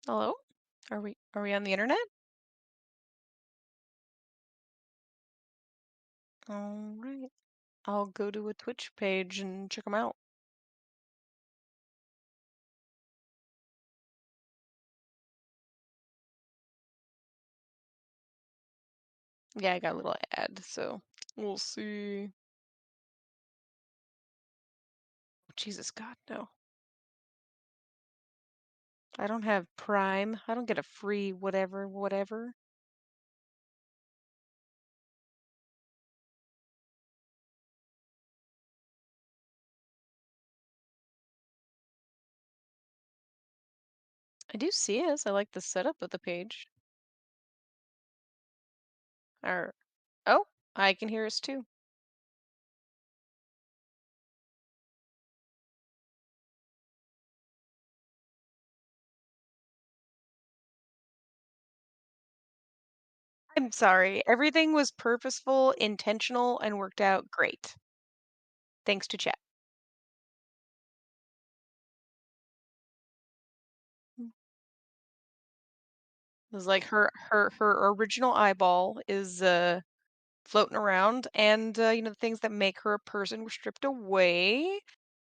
Hello? Are we on the internet? All right. I'll go to a Twitch page and check them out. Yeah, I got a little ad, so we'll see. Jesus God, no. I don't have Prime. I don't get a free whatever, whatever. I do see us. I like the setup of the page. Or oh, I can hear us too. I'm sorry. Everything was purposeful, intentional, and worked out great. Thanks to chat. Mm. It was like her original eyeball is floating around, and the things that make her a person were stripped away,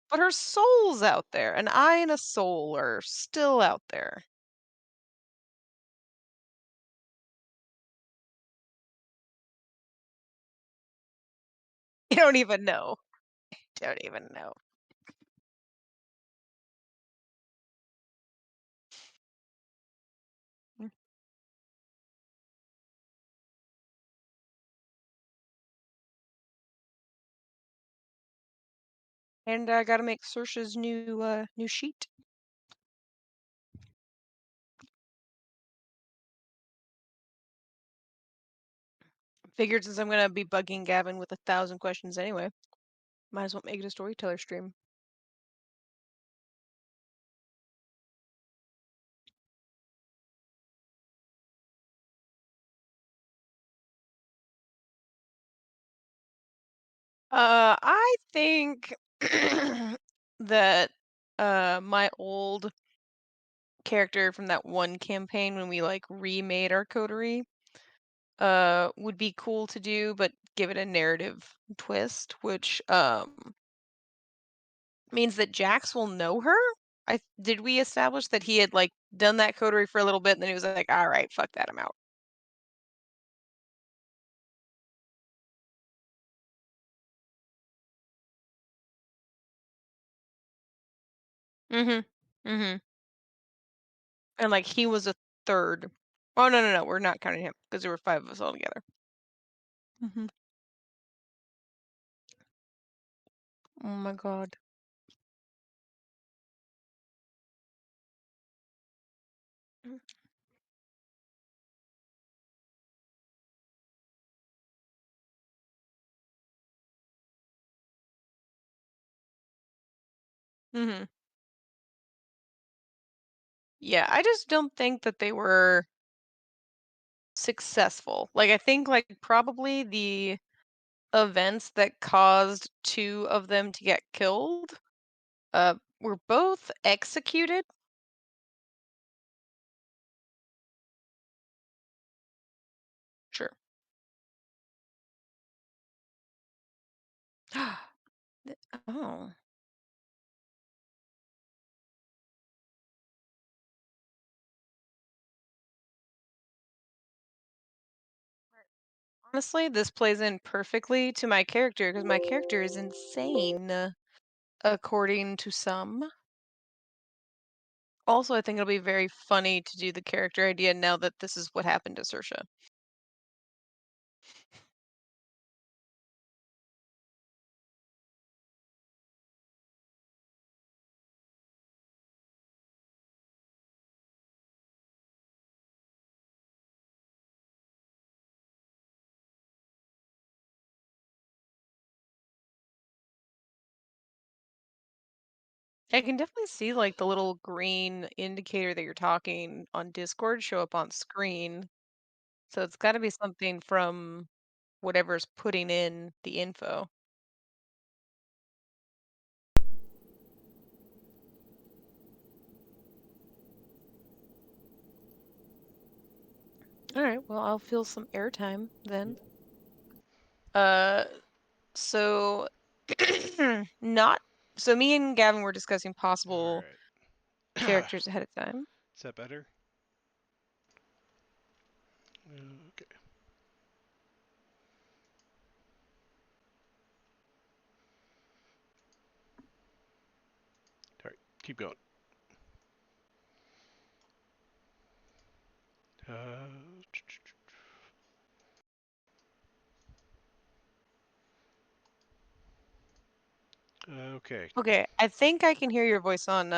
but her soul's out there. An eye and a soul are still out there. You don't even know. Don't even know. Mm. And I gotta make Saoirse's new sheet. Figured since I'm gonna be bugging Gavin with 1,000 questions anyway, might as well make it a storyteller stream. I think that my old character from that one campaign when we like remade our coterie would be cool to do, but give it a narrative twist, which means that Jax will know her. Did we establish that he had like done that coterie for a little bit and then he was like, all right, fuck that, I'm out. Mm-hmm. Mm-hmm. And like he was a third. Oh no, we're not counting him because there were five of us all together. Mm-hmm. Oh my god. Mm-hmm. Yeah, I just don't think that they were successful. Like I think like probably the events that caused two of them to get killed were both executed. Sure. Oh. Honestly, this plays in perfectly to my character because my character is insane, according to some. Also, I think it'll be very funny to do the character idea now that this is what happened to Saoirse. I can definitely see like the little green indicator that you're talking on Discord show up on screen. So it's got to be something from whatever's putting in the info. All right, well, I'll fill some airtime then. Uh, so not so me and Gavin were discussing All possible right. characters ahead of time. Is that better? Okay. All right. Keep going. Uh, okay. Okay, I think I can hear your voice on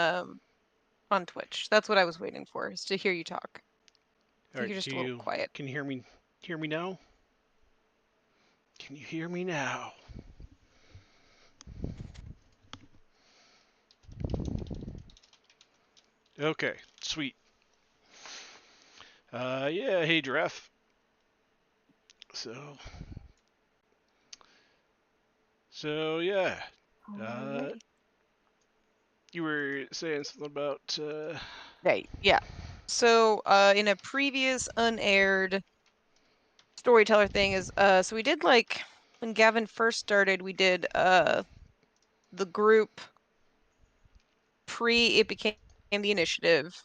Twitch. That's what I was waiting for, is to hear you talk. I All think right. you're just a little quiet. Can you hear me? Hear me now? Can you hear me now? Okay. Sweet. Yeah. Hey, giraffe. So, yeah. Uh, Alrighty. you were saying something about. Right, yeah. So, in a previous unaired storyteller thing is so we did like when Gavin first started, we did the group pre it became the initiative.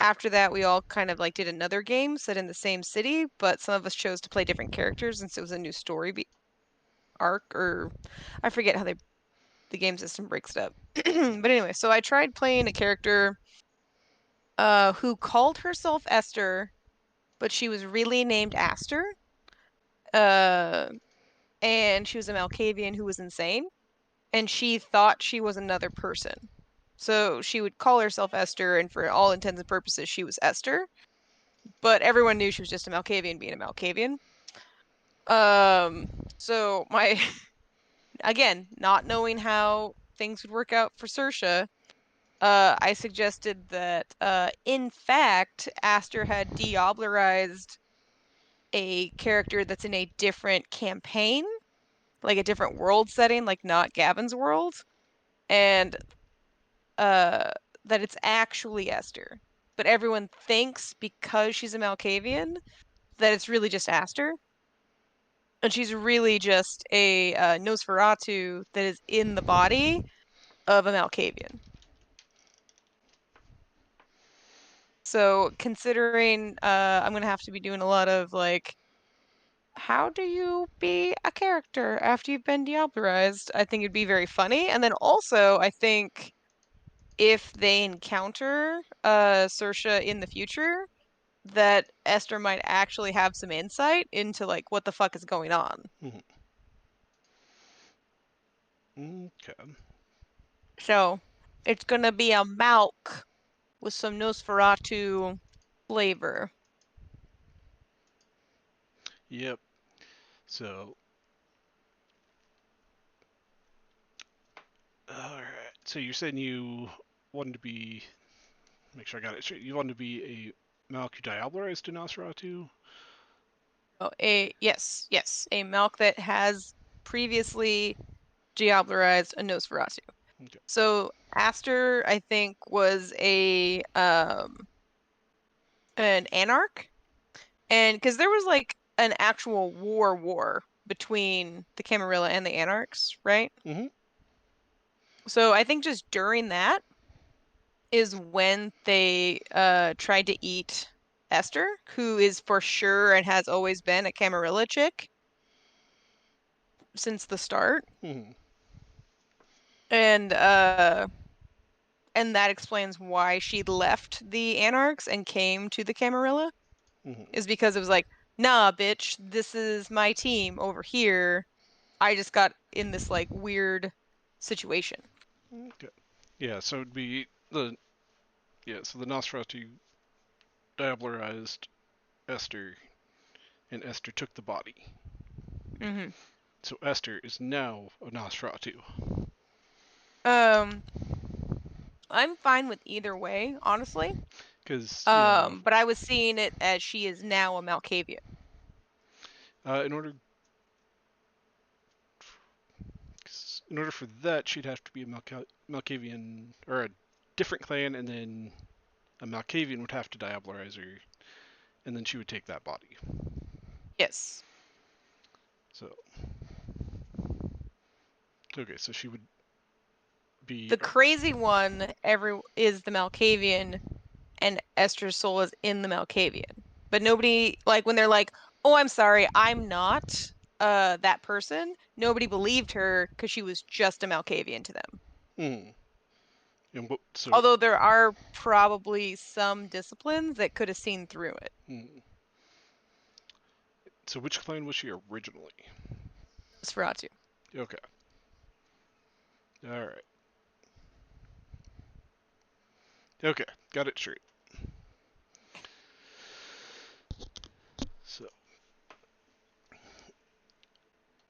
After that, we all kind of like did another game set in the same city, but some of us chose to play different characters, and so it was a new story arc, or I forget how the game system breaks it up. But anyway, so I tried playing a character who called herself Esther, but she was really named Aster. Uh, and she was a Malkavian who was insane, and she thought she was another person. So she would call herself Esther, and for all intents and purposes, she was Esther. But everyone knew she was just a Malkavian being a Malkavian. Um, so my again, not knowing how things would work out for Sersha, I suggested that in fact, Aster had diablerized a character that's in a different campaign, like a different world setting, like not Gavin's world, and uh that it's actually Esther. But everyone thinks because she's a Malkavian that it's really just Aster. And she's really just a Nosferatu that is in the body of a Malkavian. So considering I'm gonna have to be doing a lot of like, how do you be a character after you've been diablerized? I think it'd be very funny. And then also, I think if they encounter Sersha in the future, that Esther might actually have some insight into like what the fuck is going on. Okay. So it's gonna be a Malk with some Nosferatu flavor. Yep. So, all right. So you're saying you wanted to be. Make sure I got it straight. You wanted to be a Malku Diablerized Nosferatu? Oh, a Malk that has previously diablerized a Nosferatu. Okay. So Aster, I think, was a an anarch, and because there was like an actual war between the Camarilla and the Anarchs, right? Mm-hmm. So I think just during that is when they tried to eat Esther, who is for sure and has always been a Camarilla chick since the start. Mm-hmm. And that explains why she left the Anarchs and came to the Camarilla, Mm-hmm. is because it was like, nah, bitch, this is my team over here. I just got in this like weird situation. Okay. Yeah. So it'd be the So the Nosferatu Diablerized Esther, and Esther took the body. Hmm. So Esther is now a Nosferatu. Um, I'm fine with either way, honestly. Because yeah, But I was seeing it as she is now a Malkavian. in order in order for that, she'd have to be a Malkavian or a different clan, and then a Malkavian would have to diablerize her, and then she would take that body. Yes. So okay, so she would be. The crazy one every is the Malkavian, and Esther's soul is in the Malkavian. But nobody, like, when they're like, "Oh, I'm sorry, I'm not that person." Nobody believed her because she was just a Malkavian to them. Mm, and what? So Although there are probably some disciplines that could have seen through it. mm, so which clan was she originally? Sferatu. Okay, all right. Okay, got it straight. So,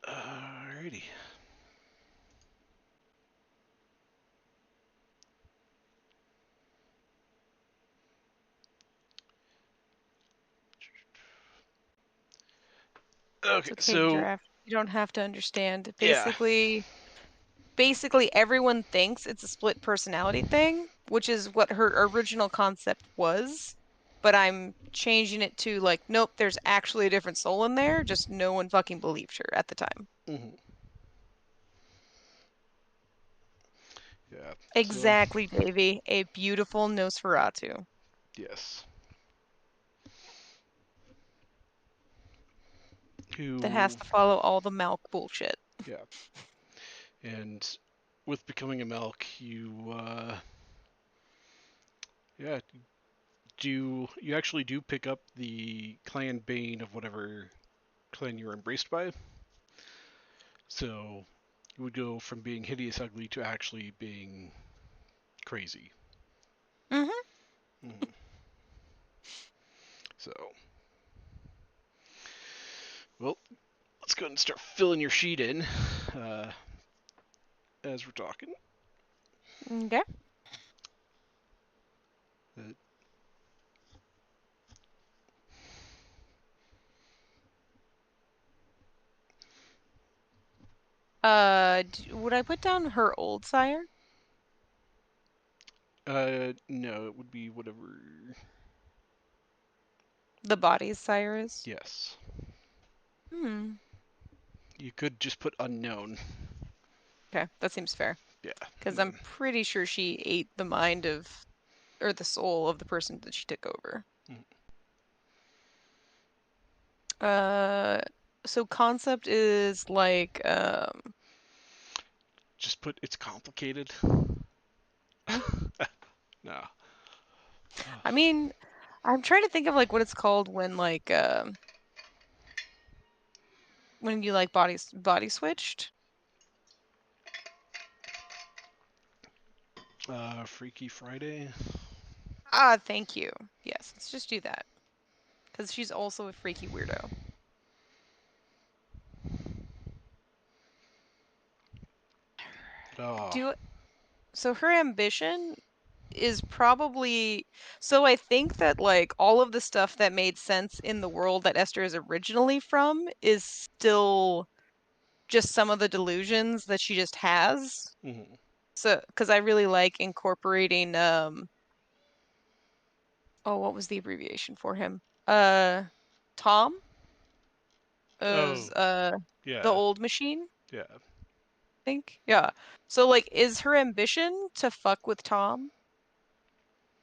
alrighty. It's Okay, okay to so draft. You don't have to understand. yeah. Basically everyone thinks it's a split personality thing, which is what her original concept was. But I'm changing it to like, nope, there's actually a different soul in there. Just no one fucking believed her at the time. Hmm. Yeah. So Exactly, Davy. A beautiful Nosferatu yes. that has Who? to follow all the Malk bullshit. Yeah. And with becoming a Melk, you yeah, you actually do pick up the clan bane of whatever clan you're embraced by. So you would go from being hideous ugly to actually being crazy. Hmm. Hmm. So, well, let's go ahead and start filling your sheet in uh, as we're talking. Okay. Uh, Would I put down her old sire? no, it would be whatever. The body's sire is? Yes, Hmm. you could just put unknown. Okay, that seems fair. Yeah, Because and I'm then pretty sure she ate the mind of, or the soul of the person that she took over. mm, Uh, so concept is like, just put it's complicated. hmm, No. I mean, I'm trying to think of like what it's called when like, when you like body switched. Freaky Friday. Ah, thank you. Yes, let's just do that. Because she's also a freaky weirdo. Oh. Do so her ambition is probably so I think that like all of the stuff that made sense in the world that Esther is originally from is still just some of the delusions that she just has. Mm-hmm. So, because I really like incorporating oh, what was the abbreviation for him? Tom Oh, is the yeah, old machine, yeah. I think. Yeah. So like is her ambition to fuck with Tom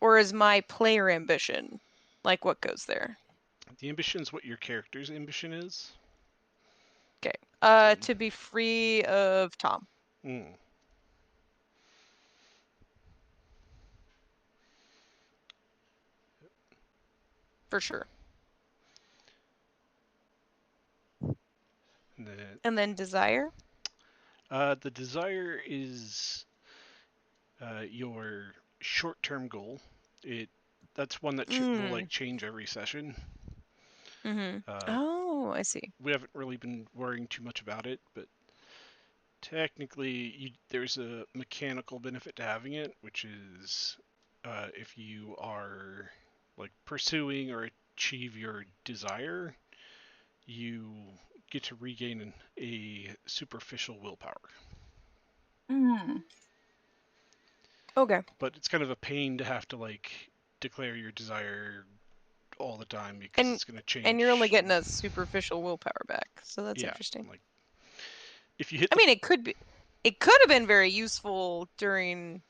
or is my player ambition like what goes there? The ambition is what your character's ambition is. Okay. So, To be free of Tom, mm. for sure. And then, And then desire. the desire is your short-term goal. It That's one that will Mm. like change every session. Mm-hmm. Uh, Oh, I see. we haven't really been worrying too much about it, but technically, there's a mechanical benefit to having it, which is if you are like pursuing or achieve your desire, you get to regain a superficial willpower. Mm. Okay. But it's kind of a pain to have to like declare your desire all the time because And it's going to and you're only change. getting a superficial willpower back, so that's Yeah, interesting. like if you hit I the mean, it could have been very useful during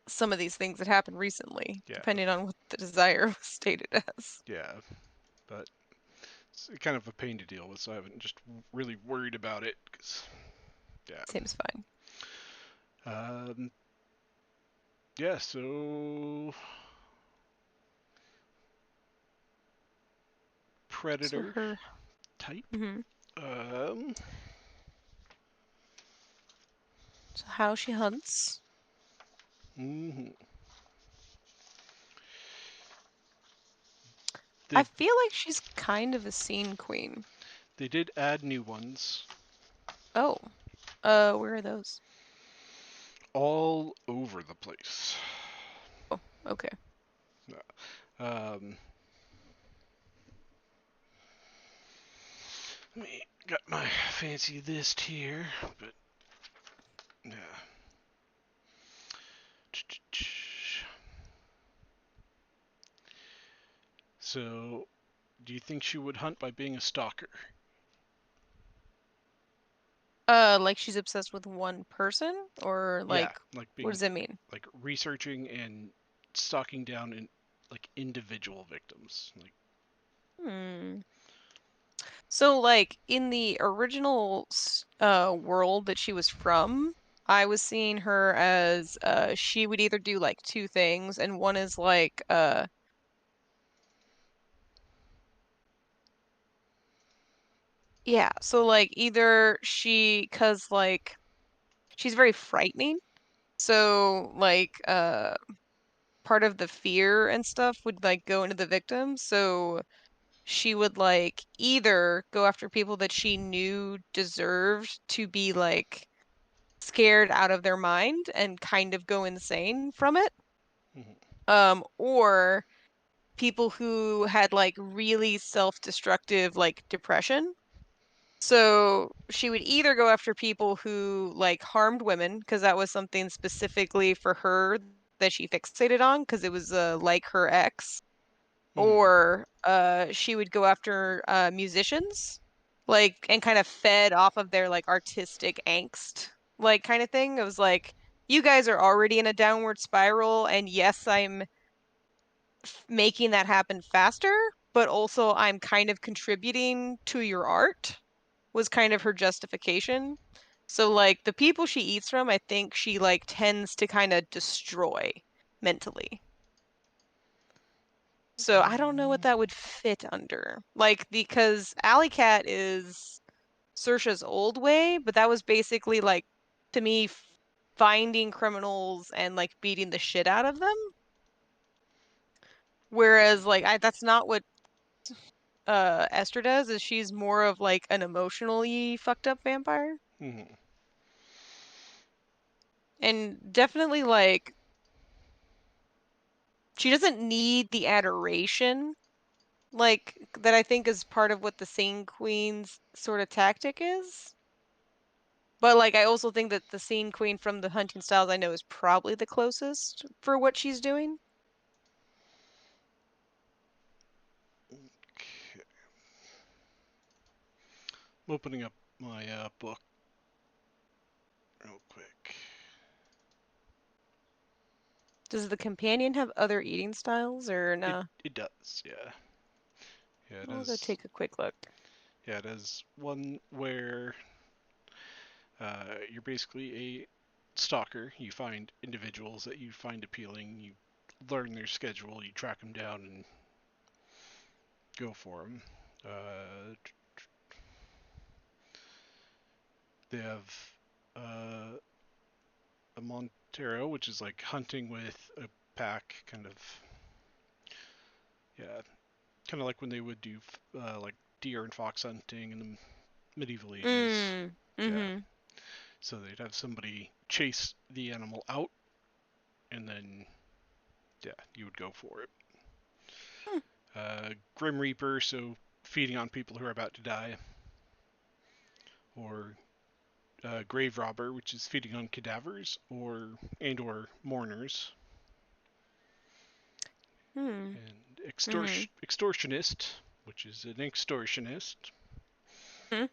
some of these things that happened recently, yeah, depending on what the desire was stated as. yeah, but it's kind of a pain to deal with, so I haven't just really worried about it. Cause yeah, Seems fine. um, yeah. So So predator her, type. hmm Um, So how she hunts. mhm. I They feel like she's kind of a scene queen. they did add new ones Oh, where are those? all over the place. Oh, okay. Um, me got my fancy list here, but yeah. So, do you think she would hunt by being a stalker? Like she's obsessed with one person, or Yeah, like, like what being does it mean? like researching and stalking down in like individual victims. Like, Hmm. So, like, in the original world that she was from, I was seeing her as she would either do like two things, and one is like yeah, so like either she, 'cause like she's very frightening, so like part of the fear and stuff would like go into the victim, so she would like either go after people that she knew deserved to be like scared out of their mind and kind of go insane from it. mhm, Or people who had like really self-destructive like depression. So she would either go after people who like harmed women because that was something specifically for her that she fixated on because it was like her ex, mhm, or she would go after musicians, like, and kind of fed off of their like artistic angst, like kind of thing. It was like, you guys are already in a downward spiral, and yes, I'm making that happen faster, but also I'm kind of contributing to your art, was kind of her justification. So like the people she eats from, I think she like tends to kind of destroy mentally. So I don't know what that would fit under. Like, because Alley Cat is Saoirse's old way, but that was basically like, to me, finding criminals and like beating the shit out of them. Whereas like that's not what Esther does, is she's more of like an emotionally fucked up vampire. mhm. And definitely like she doesn't need the adoration like that, I think is part of what the Scene Queen's sort of tactic is. But like I also think that the Scene Queen from the Hunting Styles I know is probably the closest for what she's doing. Okay. I'm opening up my book real quick. Does the companion have other eating styles or It no? it does, yeah, yeah. It I'll go has, take a quick look. yeah. It has one where you're basically a stalker. You find individuals that you find appealing. You learn their schedule. You track them down and go for them. Uh, they have uh, a Montero, which is like hunting with a pack, kind of. Yeah, kind of like when they would do like deer and fox hunting in the medieval ages. Mm. Yeah, Mm-hmm. so they'd have somebody chase the animal out, and then yeah, you would go for it. Hmm. Grim Reaper, so feeding on people who are about to die, or Grave Robber, which is feeding on cadavers or mourners. Hmm. Mhm. extortionist, which is an extortionist. Mhm.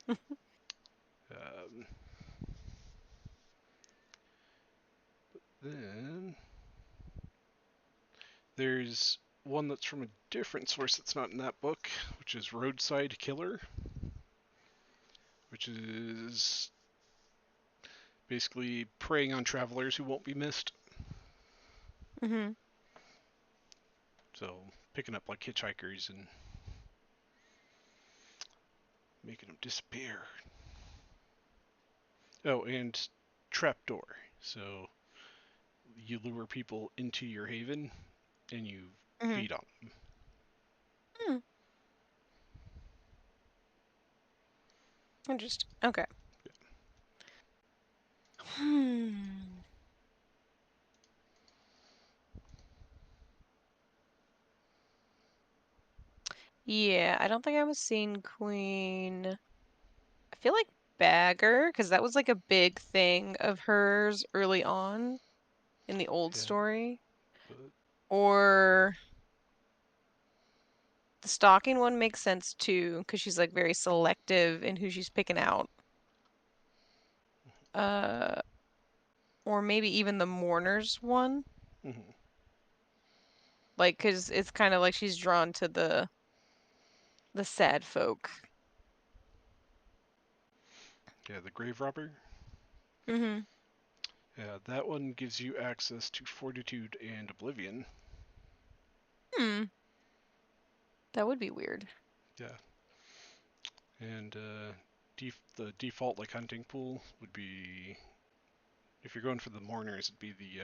Um, then there's one that's from a different source that's not in that book, which is Roadside Killer, which is basically preying on travelers who won't be missed. Mhm. So picking up like hitchhikers and making them disappear. Oh, and trapdoor. So you lure people into your haven and you Mhm. feed on them. Hmm. Interesting. Okay. Hmm. Yeah, I don't think I was seeing Queen. I feel like Bagger, because that was like a big thing of hers early on in the old Yeah, story. but Or the stalking one makes sense too, because she's like very selective in who she's picking out. Uh, or maybe even the mourners one. mhm. Like, because it's kind of like she's drawn to the sad folk. Yeah, the grave robber. Mm-hmm. Yeah, that one gives you access to fortitude and oblivion. Hmm. That would be weird. Yeah, and the default like hunting pool would be if you're going for the mourners, it'd be the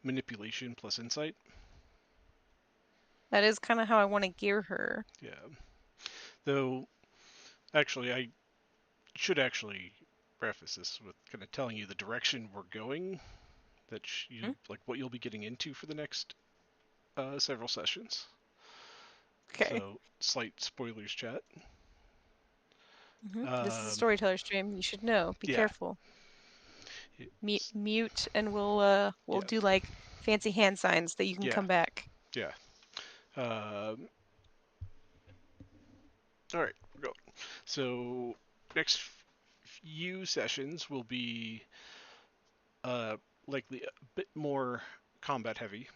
manipulation plus insight. That is kind of how I want to gear her. Yeah, though actually I should actually preface this with kind of telling you the direction we're going, that you Hmm? like what you'll be getting into for the next several sessions. Okay. So slight spoilers, chat. This is a Um, storyteller stream. You should know. Be yeah, careful. it's, Mute, and we'll yeah, do like fancy hand signs that you can yeah, come back. yeah. Um, all right, we're going. So next few sessions will be uh, likely a bit more combat heavy,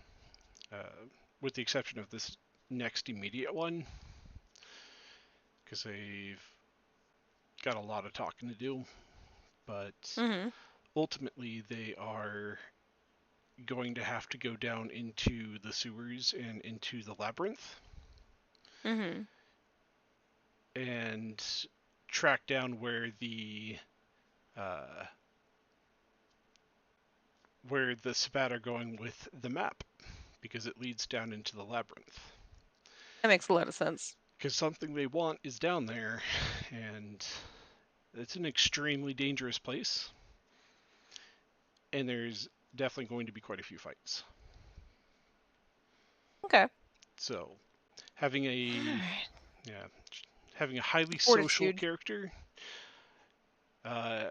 with the exception of this next immediate one, because they've got a lot of talking to do. But Mm-hmm. ultimately, they are going to have to go down into the sewers and into the labyrinth Mm-hmm. and track down uh, where the Sabbat are going with the map because it leads down into the labyrinth. That makes a lot of sense. Because something they want is down there, and it's an extremely dangerous place, and there's definitely going to be quite a few fights. Okay. So having All a right. yeah having a highly social Fortitude. character uh,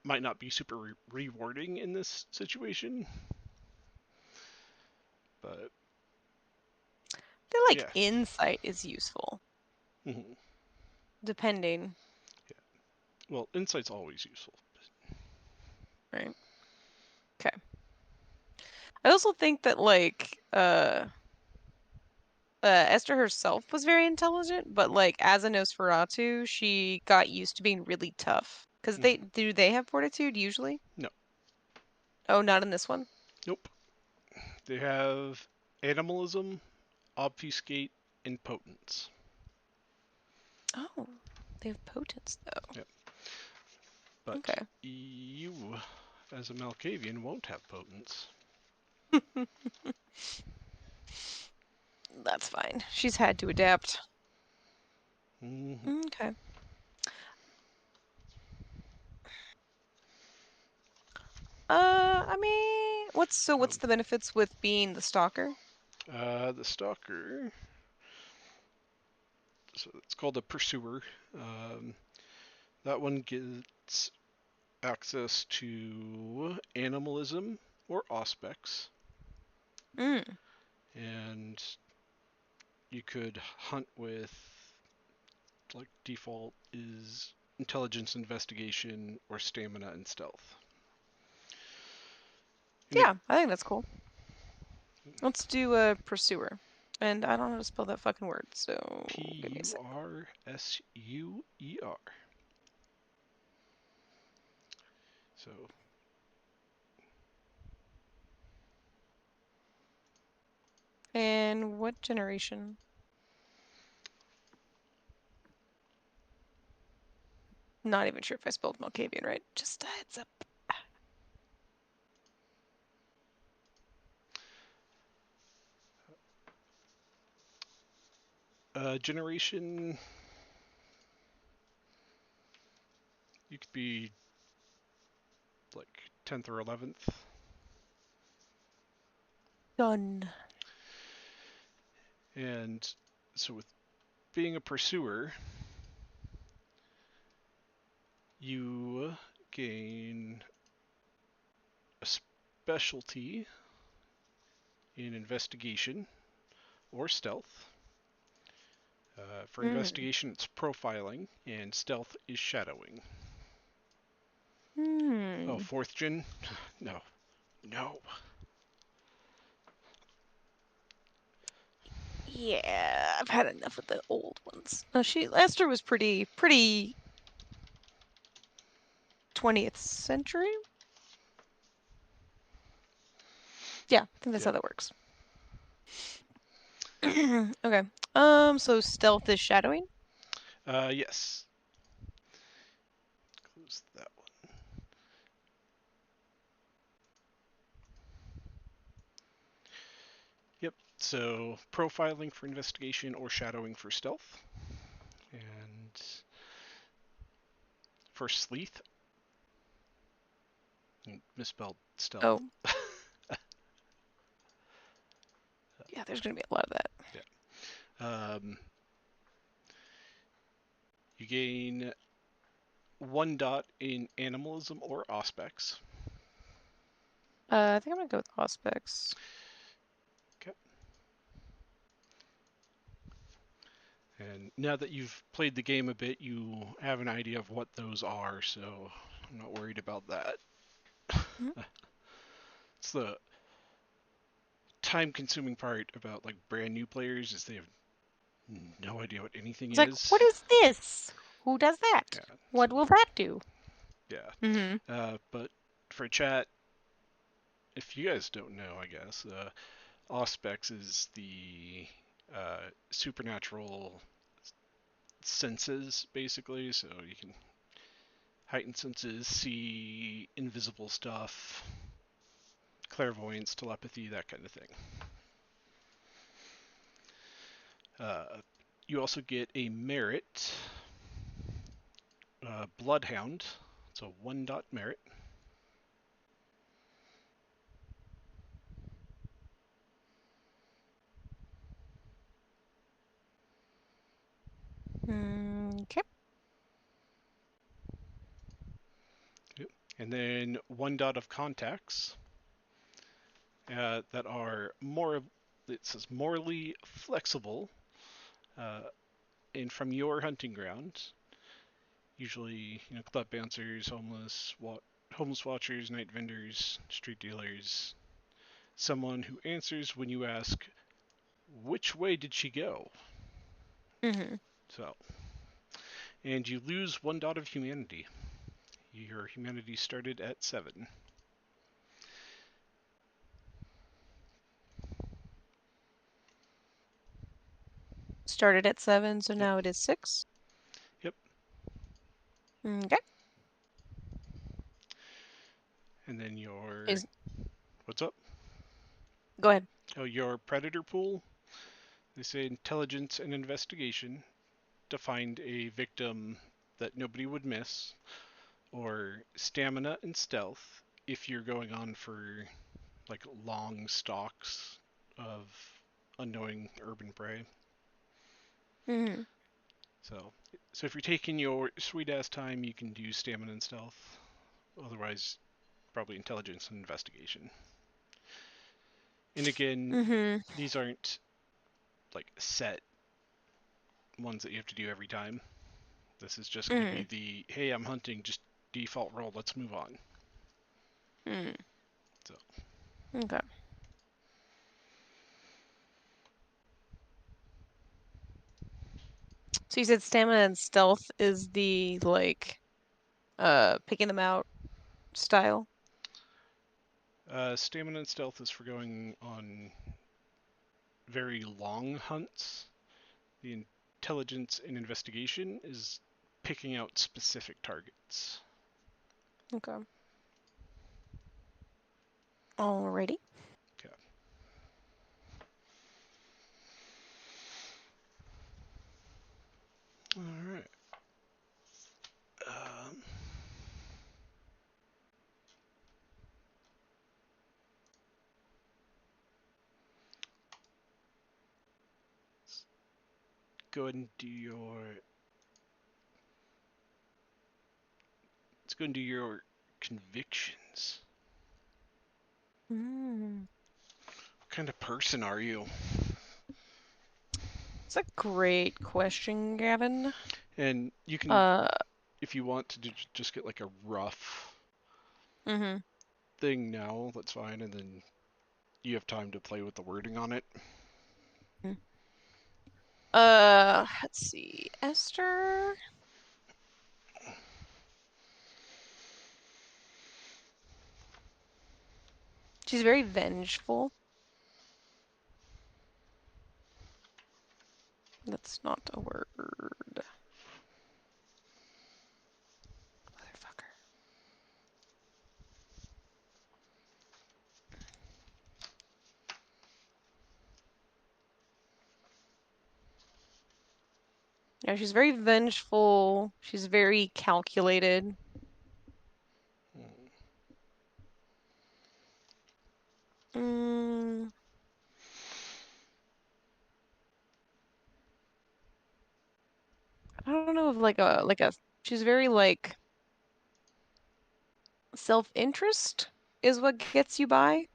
might not be super rewarding in this situation, but I feel like yeah. insight is useful, Mm-hmm. depending, Yeah. Well, insight's always useful. right? Okay. I also think that like Esther herself was very intelligent, but like as a Nosferatu, she got used to being really tough. Because Mm-hmm. they have fortitude usually? No, Oh, not in this one? nope. They have animalism, obfuscate, and potence. Oh, they have potence though. Yep. But Okay. you, as a Malkavian, won't have potence. That's fine. She's had to adapt. Mm-hmm. Okay. I mean, what's Um, the benefits with being the stalker? the stalker, so it's called a pursuer. Um, that one gets access to animalism or auspex, Mm. and you could hunt with, like, default is intelligence, investigation, or stamina and stealth. And it Yeah, I think that's cool. Let's do a pursuer. And I don't know how to spell that fucking word, so give me a sec. Pursuer. So And what generation? Not even sure if I spelled Malkavian right. Just a heads up. generation, you could be like 10th or 11th. Done. And so with being a pursuer, you gain a specialty in investigation or stealth. For Hmm. investigation, it's profiling, and stealth is shadowing. Oh, Hmm. fourth gen? No. No. Yeah, I've had enough of the old ones. No, Esther was pretty 20th century. Yeah, I think that's how Yep. that works. Okay. So stealth is shadowing. Yes. Close that one. Yep. So profiling for investigation or shadowing for stealth. And for sleeth, misspelled stealth. Oh, yeah, there's gonna be a lot of that. Yeah. You gain 1 dot in animalism or auspex. I think I'm gonna go with Auspex. Okay. And now that you've played the game a bit, you have an idea of what those are, so I'm not worried about that. Mhm. It's the time-consuming part about like brand new players is they have no idea what anything It's like, is. what is this? Who does that? Yeah. So What will that do? yeah. Mm-hmm. But for chat, if you guys don't know, I guess auspex is the supernatural senses, basically. So you can heighten senses, see invisible stuff, clairvoyance, telepathy, that kind of thing. Uh, you also get a merit, bloodhound. It's a 1 dot merit. Okay. Yep. And then 1 dot of contacts that are more, it says morally flexible, uh, and from your hunting ground. Usually, club bouncers, homeless watchers, night vendors, street dealers. Someone who answers when you ask, which way did she go? Mm-hmm. So, and you lose 1 dot of humanity. Your humanity started at 7. Started at 7, so Yep, now it is 6. yep. Okay. And then your, Is what's up? Go ahead. Oh, your predator pool. They say intelligence and investigation to find a victim that nobody would miss, or stamina and stealth if you're going on for like long stalks of unknowing urban prey. Mm-hmm. So, so if you're taking your sweet ass time, you can do stamina and stealth. Otherwise, probably intelligence and investigation. And again, Mhm. these aren't like set ones that you have to do every time. This is just going to be Mhm. the hey, I'm hunting, just default roll. Let's move on. Mm. So Okay. So you said stamina and stealth is the like picking them out style? stamina and stealth is for going on very long hunts. The intelligence and investigation is picking out specific targets. Okay. Alrighty. Okay. All right. Um, go ahead and do your. Let's go and do your convictions. Mm. What kind of person are you? It's a great question, Gavin. And you can, Uh, if you want to just get like a rough mhm. thing now, that's fine. And then you have time to play with the wording on it. Mm. Let's see. Esther. She's very vengeful. That's not a word. Motherfucker. Yeah, she's very vengeful. She's very calculated. Mm, I don't know if like a she's very like self-interest is what gets you by.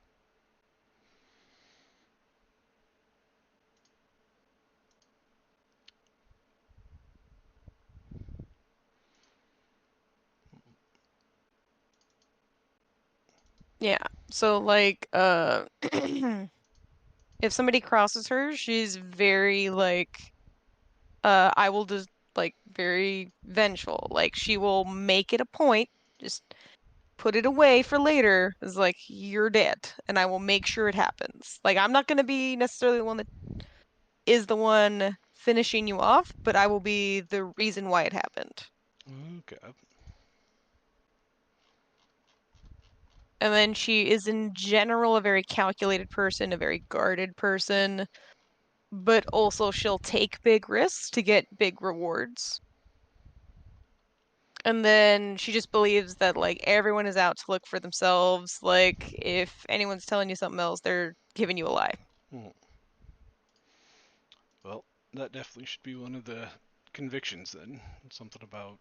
Yeah. So like if somebody crosses her, she's very like I will just like very vengeful. Like she will make it a point, just put it away for later. Is like you're dead, and I will make sure it happens. Like I'm not gonna be necessarily the one that is the one finishing you off, but I will be the reason why it happened. Okay. And then she is in general a very calculated person, a very guarded person, but also she'll take big risks to get big rewards. And then she just believes that like everyone is out to look for themselves. Like if anyone's telling you something else, they're giving you a lie. Hmm. Well, that definitely should be one of the convictions then. Something about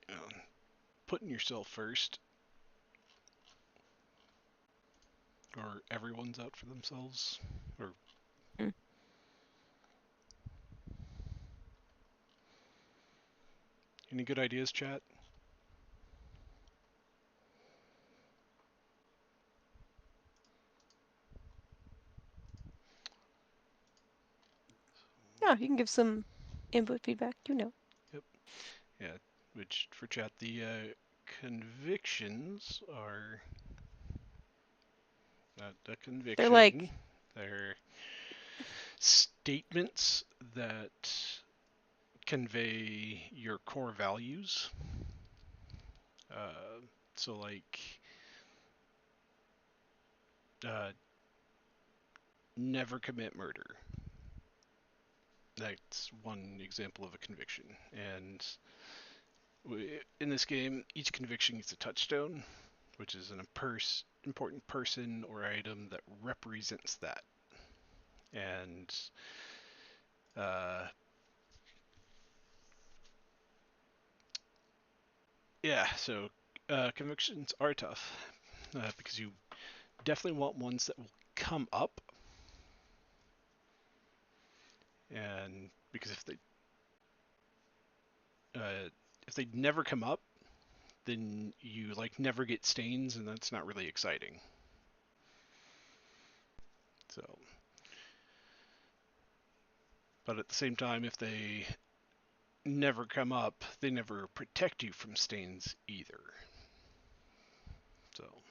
you know, putting yourself first, or everyone's out for themselves. Or Mm. any good ideas, chat? Yeah, you can give some input feedback, Yep. Yeah. Which for chat, the convictions are not a They're conviction. like, They're statements that convey your core values. Uh, so, like, uh, never commit murder. That's one example of a conviction. And in this game, each conviction gets a touchstone, which is an important person or item that represents that. And uh, yeah, so convictions are tough because you definitely want ones that will come up, and because if they never come up, then you like never get stains, and that's not really exciting. So, but at the same time, if they never come up, they never protect you from stains either. So,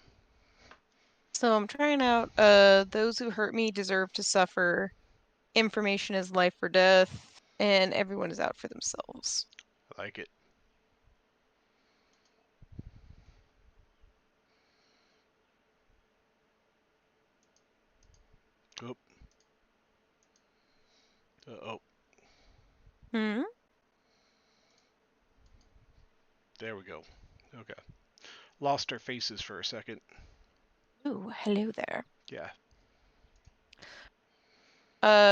So I'm trying out those who hurt me deserve to suffer. Information is life or death, and everyone is out for themselves. I like it. Oh, oh, Hmm. there we go. Okay, lost our faces for a second. Ooh, hello there. Yeah.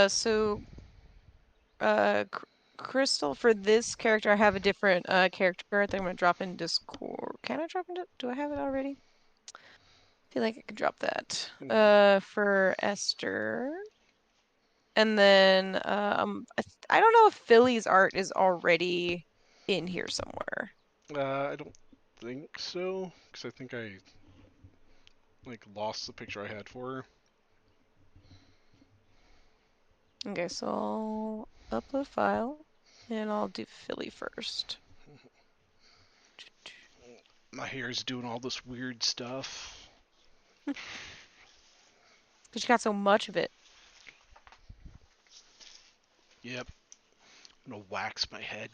So Crystal, for this character, I have a different character art that I'm gonna drop in Discord. Can I drop into? Do I have it already? I feel like I could drop that. Hmm. For Esther, and then I don't know if Philly's art is already in here somewhere. I don't think so, because I think I like lost the picture I had for her. Okay, so I'll upload file, and I'll do Philly first. My hair's doing all this weird stuff. Because you got so much of it. Yep. I'm gonna wax my head.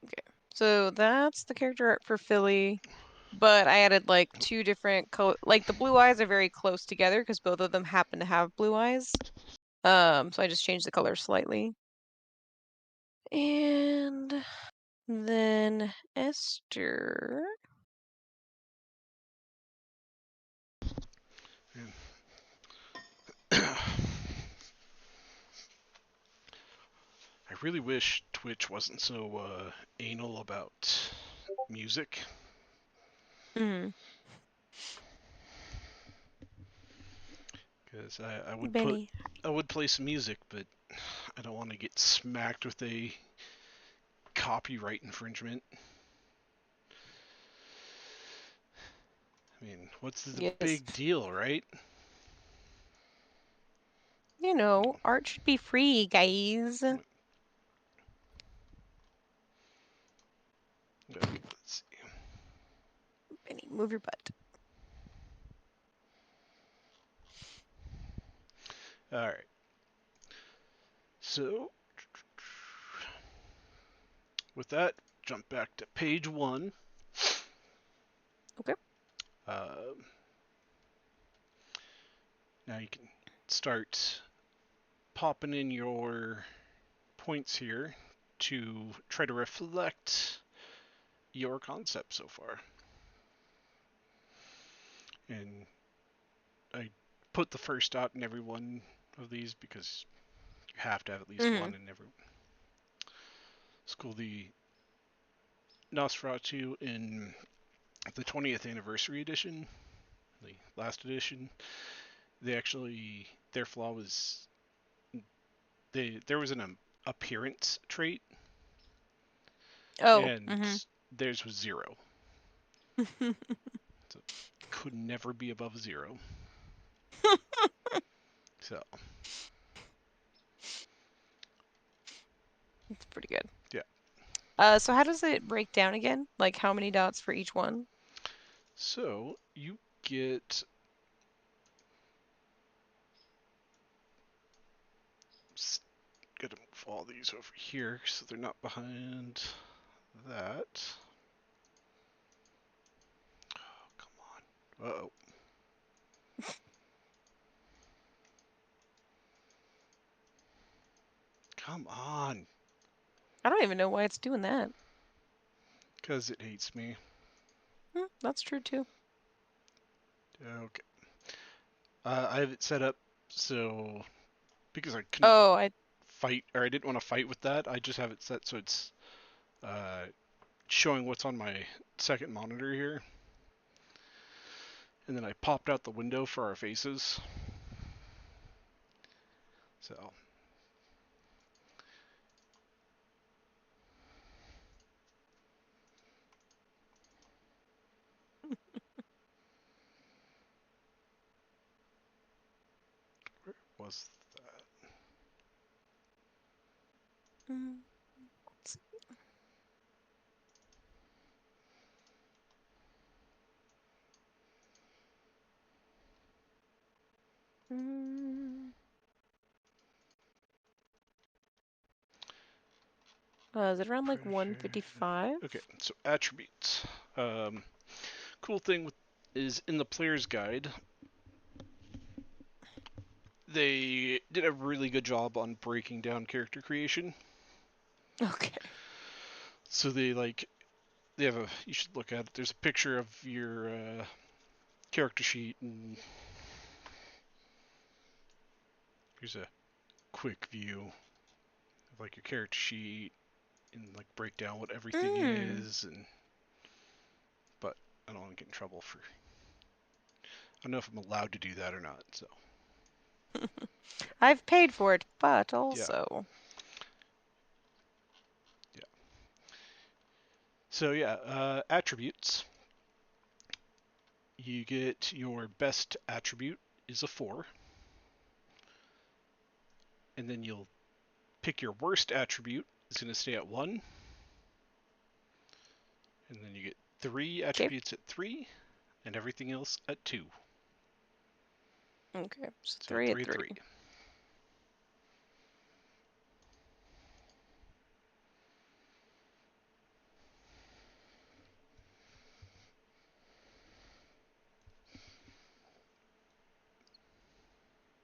Okay, so that's the character art for Philly. But I added like two different color, like the blue eyes are very close together because both of them happen to have blue eyes. So I just changed the color slightly. And then Esther. I really wish Twitch wasn't so anal about music, Mm. because Hey, Benny. I would play some music, but I don't want to get smacked with a copyright infringement. I mean, what's the Yes. big deal, right? You know, art should be free, guys. Okay, let's see. Benny, move your butt. All right. So, with that, jump back to page one. Okay. Uh, Now you can start popping in your points here to try to reflect your concept so far. And I put the first dot in every one of these because you have to have at least Mm-hmm. one in every school. The Nosferatu in the 20th anniversary edition, the last edition, they actually their flaw was there was an appearance trait Oh. and Mm-hmm. theirs was zero. So could never be above zero. So It's pretty good. yeah. So how does it break down again? Like how many dots for each one? So you get gotta move all these over here so they're not behind that. Oh, come on. Uh oh. Come on. I don't even know why it's doing that. Because it hates me. That's true too. Okay. I have it set up so because I couldn't Oh, I fight, or I didn't want to fight with that, I just have it set so it's uh, showing what's on my second monitor here. And then I popped out the window for our faces. So, where was that? mm, let's see. Mm, is it around like Pressure. 155? Okay, so attributes. Um, cool thing with, is in the player's guide, they did a really good job on breaking down character creation. Okay. So they have a, you should look at it. There's a picture of your character sheet, and here's a quick view of like your character sheet and like break down what everything Mm. is. And but I don't want to get in trouble for, I don't know if I'm allowed to do that or not. So I've paid for it, but yeah, also. yeah. So yeah, attributes. You get your best attribute is a 4, and then you'll pick your worst attribute is going to stay at 1, and then you get 3 Okay. attributes at 3, and everything else at 2. Okay. So So 3 at 3 at 3. 3.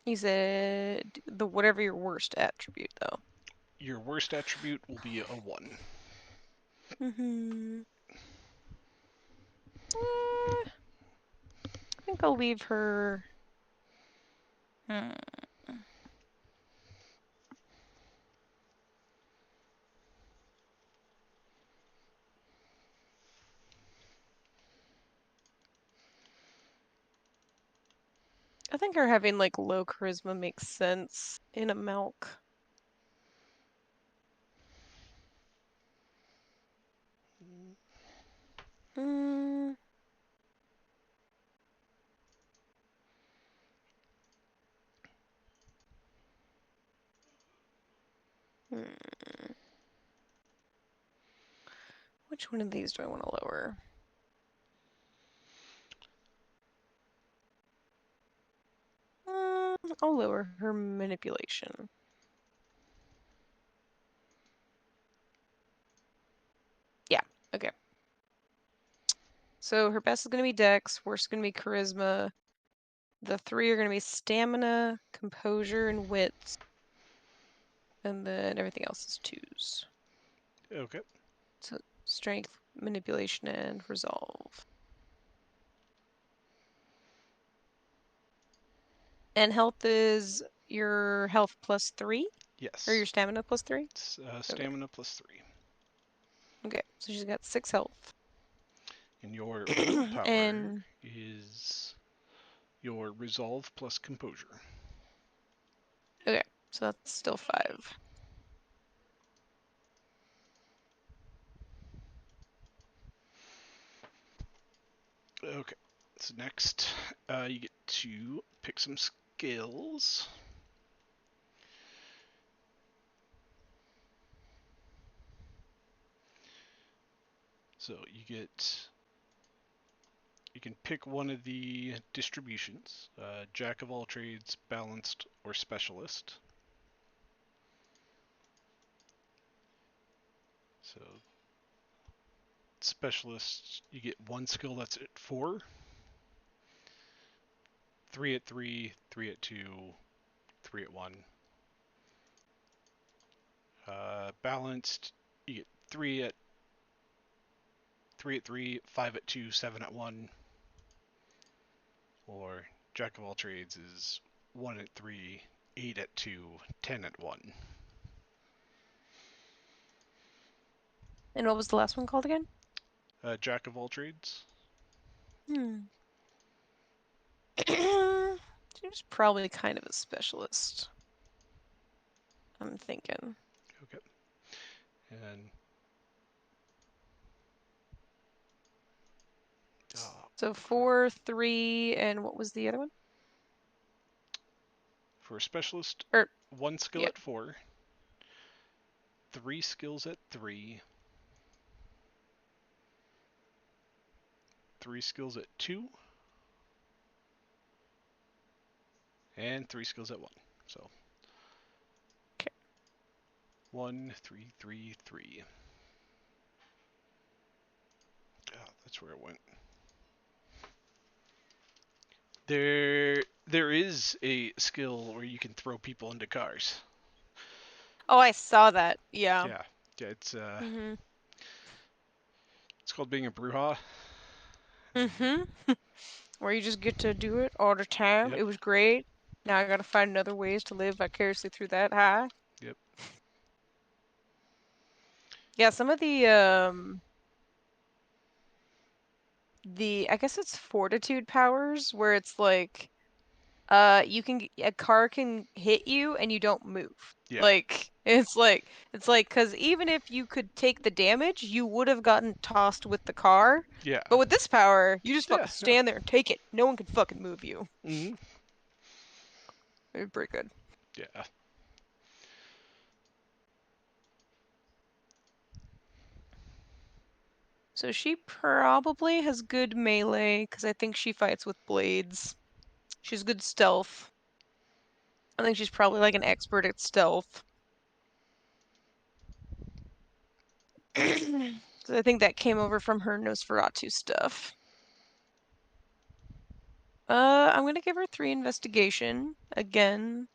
You said the whatever your worst attribute though. Your worst attribute will be a 1. Mm-hmm. I think I'll leave her. Hmm. I think her having like low charisma makes sense in a milk. Mm, hmm. Which one of these do I want to lower? I'll lower her manipulation. Yeah, okay. So her best is going to be Dex, worst is going to be Charisma. The 3 are going to be Stamina, Composure, and Wits. And then everything else is 2s. Okay. So Strength, Manipulation, and Resolve. And health is your health plus 3? Or your Yes. stamina plus 3? It's Okay. stamina plus 3. Okay. So she's got 6 health. And your willpower And is your resolve plus composure. okay. So that's still 5. Okay. So next, you get to pick some skills. So you can pick one of the distributions: jack of all trades, balanced, or specialist. So specialist, you get one skill that's at 4, 3 at 3, 3 at 2, 3 at 1. Balanced, you get 3 at 3 at 3, 5 at 2, 7 at 1. Or Jack of all trades is 1 at 3, 8 at 2, 10 at 1. And what was the last one called again? Jack of all trades. Hmm. Seems probably kind of a specialist. I'm thinking. Okay. And So crap. 4, 3, and what was the other one? For a specialist, Or, 1 skill yeah. at 4, 3 skills at 3, 3 skills at 2, and 3 skills at 1. So Okay. 1, 3, 3, 3. That's where it went. There is a skill where you can throw people into cars. Oh, I saw that. Yeah. Yeah, yeah. Mm-hmm. It's called being a Bruja. And Mm-hmm. Where you just get to do it all the time. yep, It was great. Now I gotta find other ways to live vicariously through that. Hi. yep, Yeah, some of the I guess it's fortitude powers where it's like you can a car can hit you and you don't move. yeah, Like it's like cuz even if you could take the damage, you would have gotten tossed with the car. yeah, But with this power, you just yeah. fucking No. stand there and take it. No one can fucking move you. Hmm. It's pretty good. Yeah. So she probably has good melee because I think she fights with blades. She's good stealth. I think she's probably like an expert at stealth. So I think that came over from her Nosferatu stuff. I'm gonna give her 3 investigation. Again,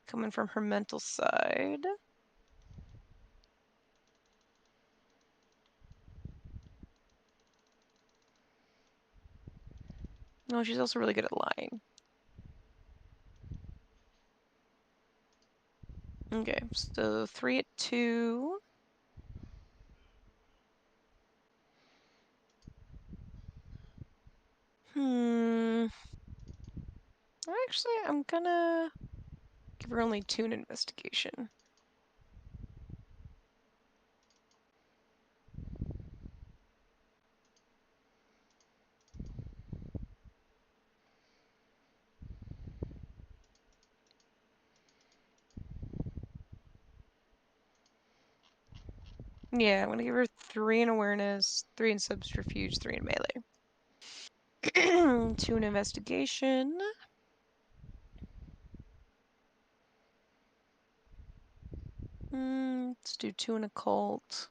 coming from her mental side. No, she's also really good at lying. Okay, so 3 at 2. Hmm. Actually, I'm gonna give her only 2 in investigation. Yeah, I'm gonna give her 3 in awareness, 3 in subterfuge, 3 in melee. 2 in investigation. Let's do 2 in occult.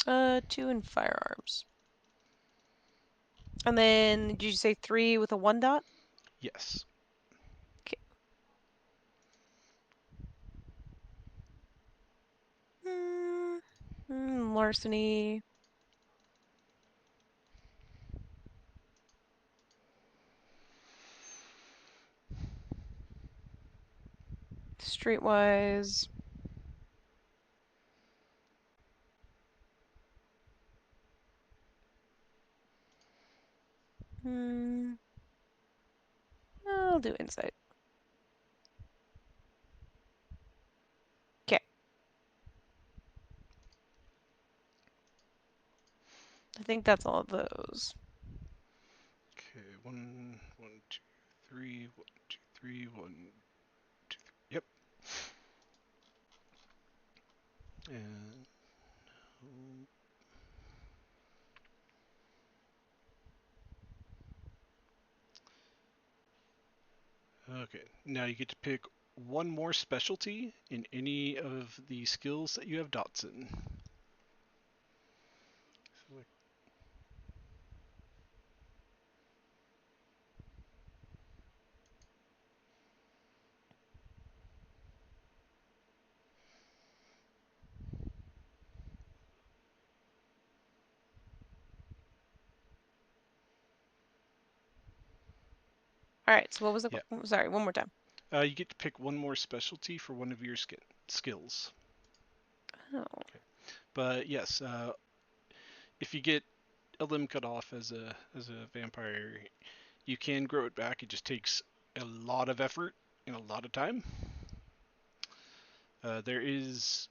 2 in firearms. And then, did you say 3 with a 1 dot? Yes. Okay. Hmm. Larceny. Streetwise. Hmm. I'll do insight. Okay. I think that's all of those. Okay. 1, 1, 2, 3, 1, 2, 3, 1, 2, 3. Yep. And okay. Now you get to pick one more specialty in any of the skills that you have dots in. So, All right. So what was the? Yeah. Sorry, one more time. You get to pick one more specialty for one of your skills. Oh, Okay. But yes, if you get a limb cut off as a vampire, you can grow it back. It just takes a lot of effort and a lot of time. There is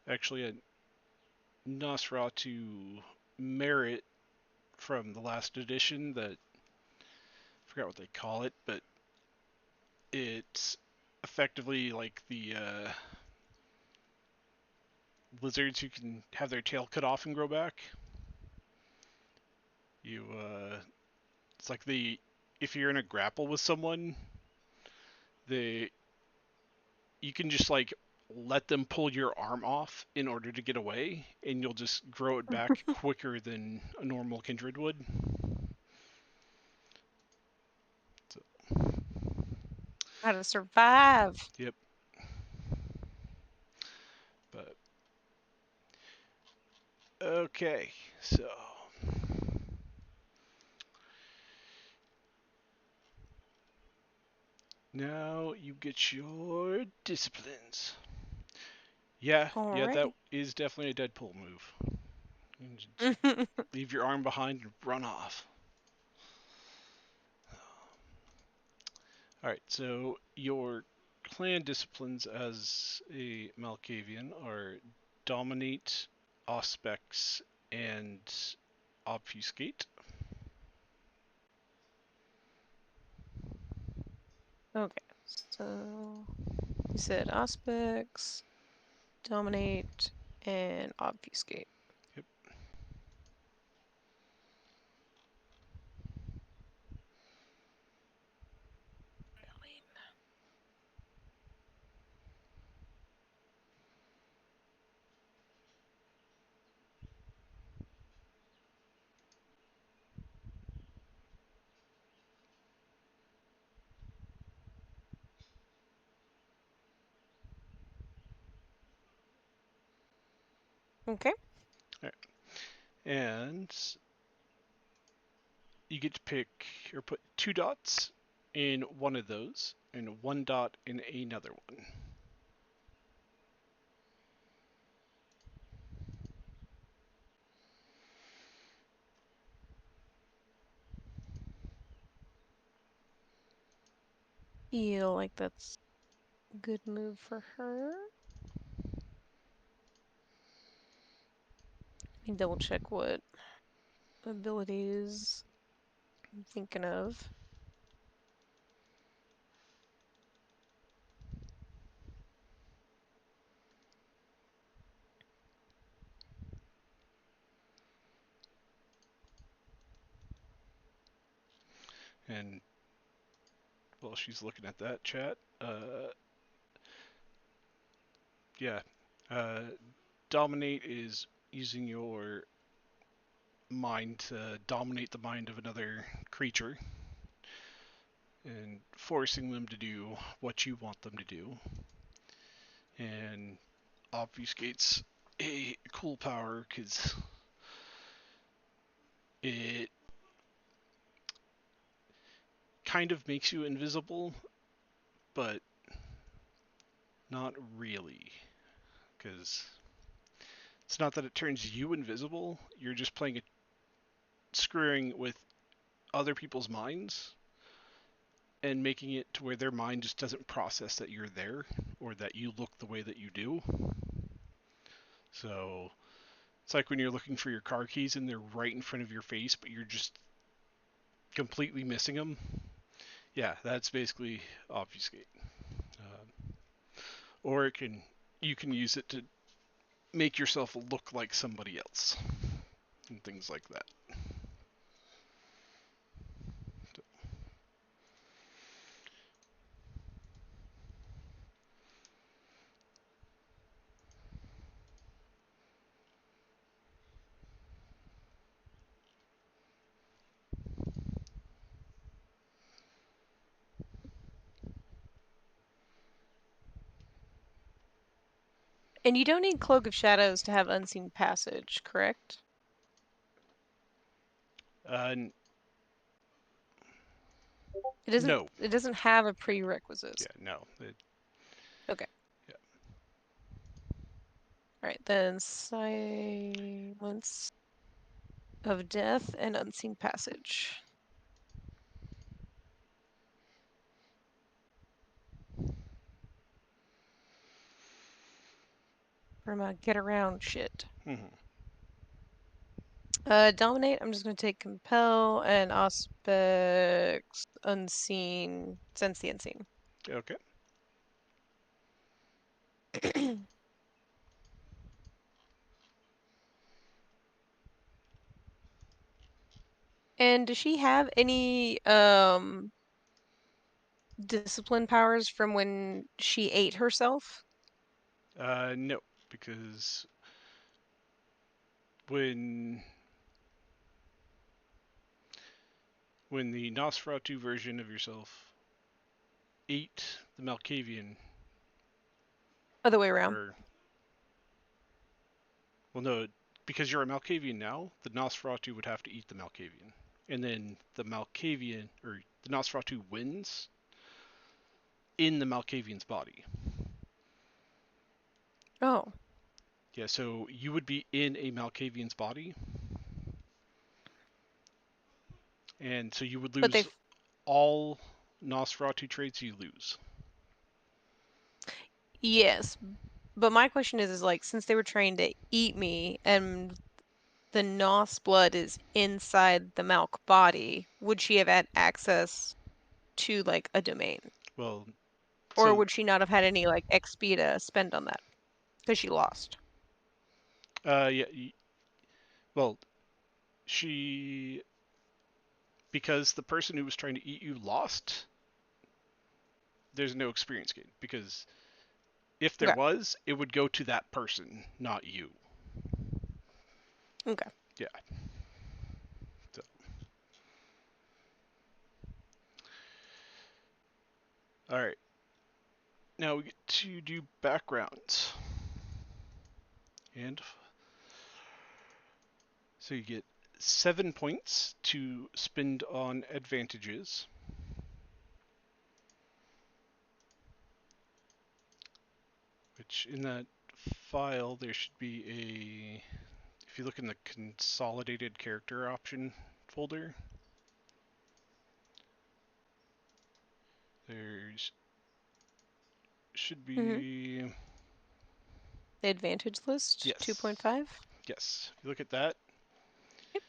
actually a Nosferatu merit from the last edition that I forgot what they call it, but it's effectively like the lizards who can have their tail cut off and grow back. You it's like the if you're in a grapple with someone, they you can just like let them pull your arm off in order to get away, and you'll just grow it back quicker than a normal kindred would. So, how to survive. yep. But okay, so now you get your disciplines. Yeah, yeah, that Alrighty. is definitely a Deadpool move. You just leave your arm behind and run off. All right, so your clan disciplines as a Malkavian are dominate, auspex, and obfuscate. Okay. So you said aspects, dominate, and obfuscate. Yep. Okay. All right. And you get to pick or put 2 dots in one of those and 1 dot in another one. Feel like that's a good move for her. Let me double check what abilities I'm thinking of. And while she's looking at that chat, yeah, uh, dominate is using your mind to dominate the mind of another creature and forcing them to do what you want them to do. And obfuscates a cool power because it kind of makes you invisible, but not really. Because it's not that it turns you invisible, you're just playing it, screwing with other people's minds and making it to where their mind just doesn't process that you're there or that you look the way that you do. So it's like when you're looking for your car keys and they're right in front of your face, but you're just completely missing them. Yeah, that's basically obfuscate. Uh, or it can you can use it to make yourself look like somebody else and things like that. And you don't need Cloak of Shadows to have Unseen Passage, correct? Uh, It doesn't. No. It doesn't have a prerequisite. Yeah, no. Okay. Yeah. All right. Then silence of death and unseen passage. For my get around shit. Hmm. Dominate. I'm just gonna take compel and aspects unseen. Sense the unseen. Okay. And does she have any discipline powers from when she ate herself? No, because when when the Nosferatu version of yourself ate the Malkavian, Other way around. or well, no, because you're a Malkavian now, the Nosferatu would have to eat the Malkavian, and then the Malkavian or the Nosferatu wins in the Malkavian's body. Oh, Yeah, so you would be in a Malkavian's body, and so you would but they. lose all Nosferatu traits. You lose. Yes, but my question is like, since they were trying to eat me and the Nos blood is inside the Malk body, would she have had access to like a domain? Well, Or so would she not have had any like XP to spend on that? Because she lost. yeah, well, she because the person who was trying to eat you lost. There's no experience gain because if there Okay. was, it would go to that person, not you. Okay. Yeah. So, all right. Now we get to do backgrounds, and so you get 7 points to spend on advantages, which in that file there should be a. If you look in the consolidated character option folder, there's should Mm-hmm. be. The advantage list, Yes. 2.5. Yes. If you look at that, Yep.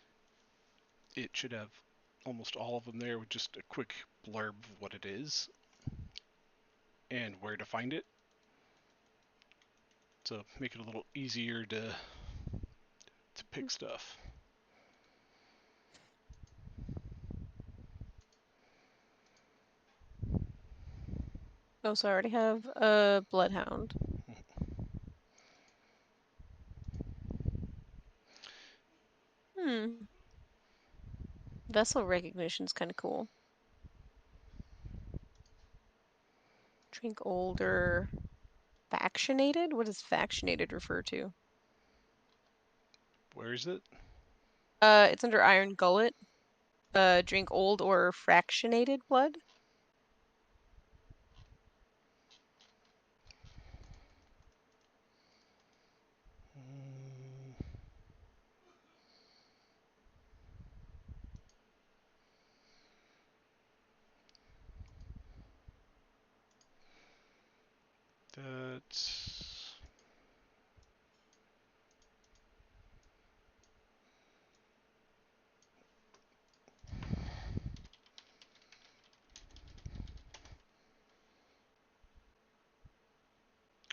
it should have almost all of them there with just a quick blurb of what it is and where to find it. So make it a little easier to pick stuff. Oh, so I already have a bloodhound. Hmm. Vessel recognition's kind of cool. Drink older. Factionated? What does factionated refer to? Where is it? It's under Iron Gullet. Drink old or fractionated blood. That's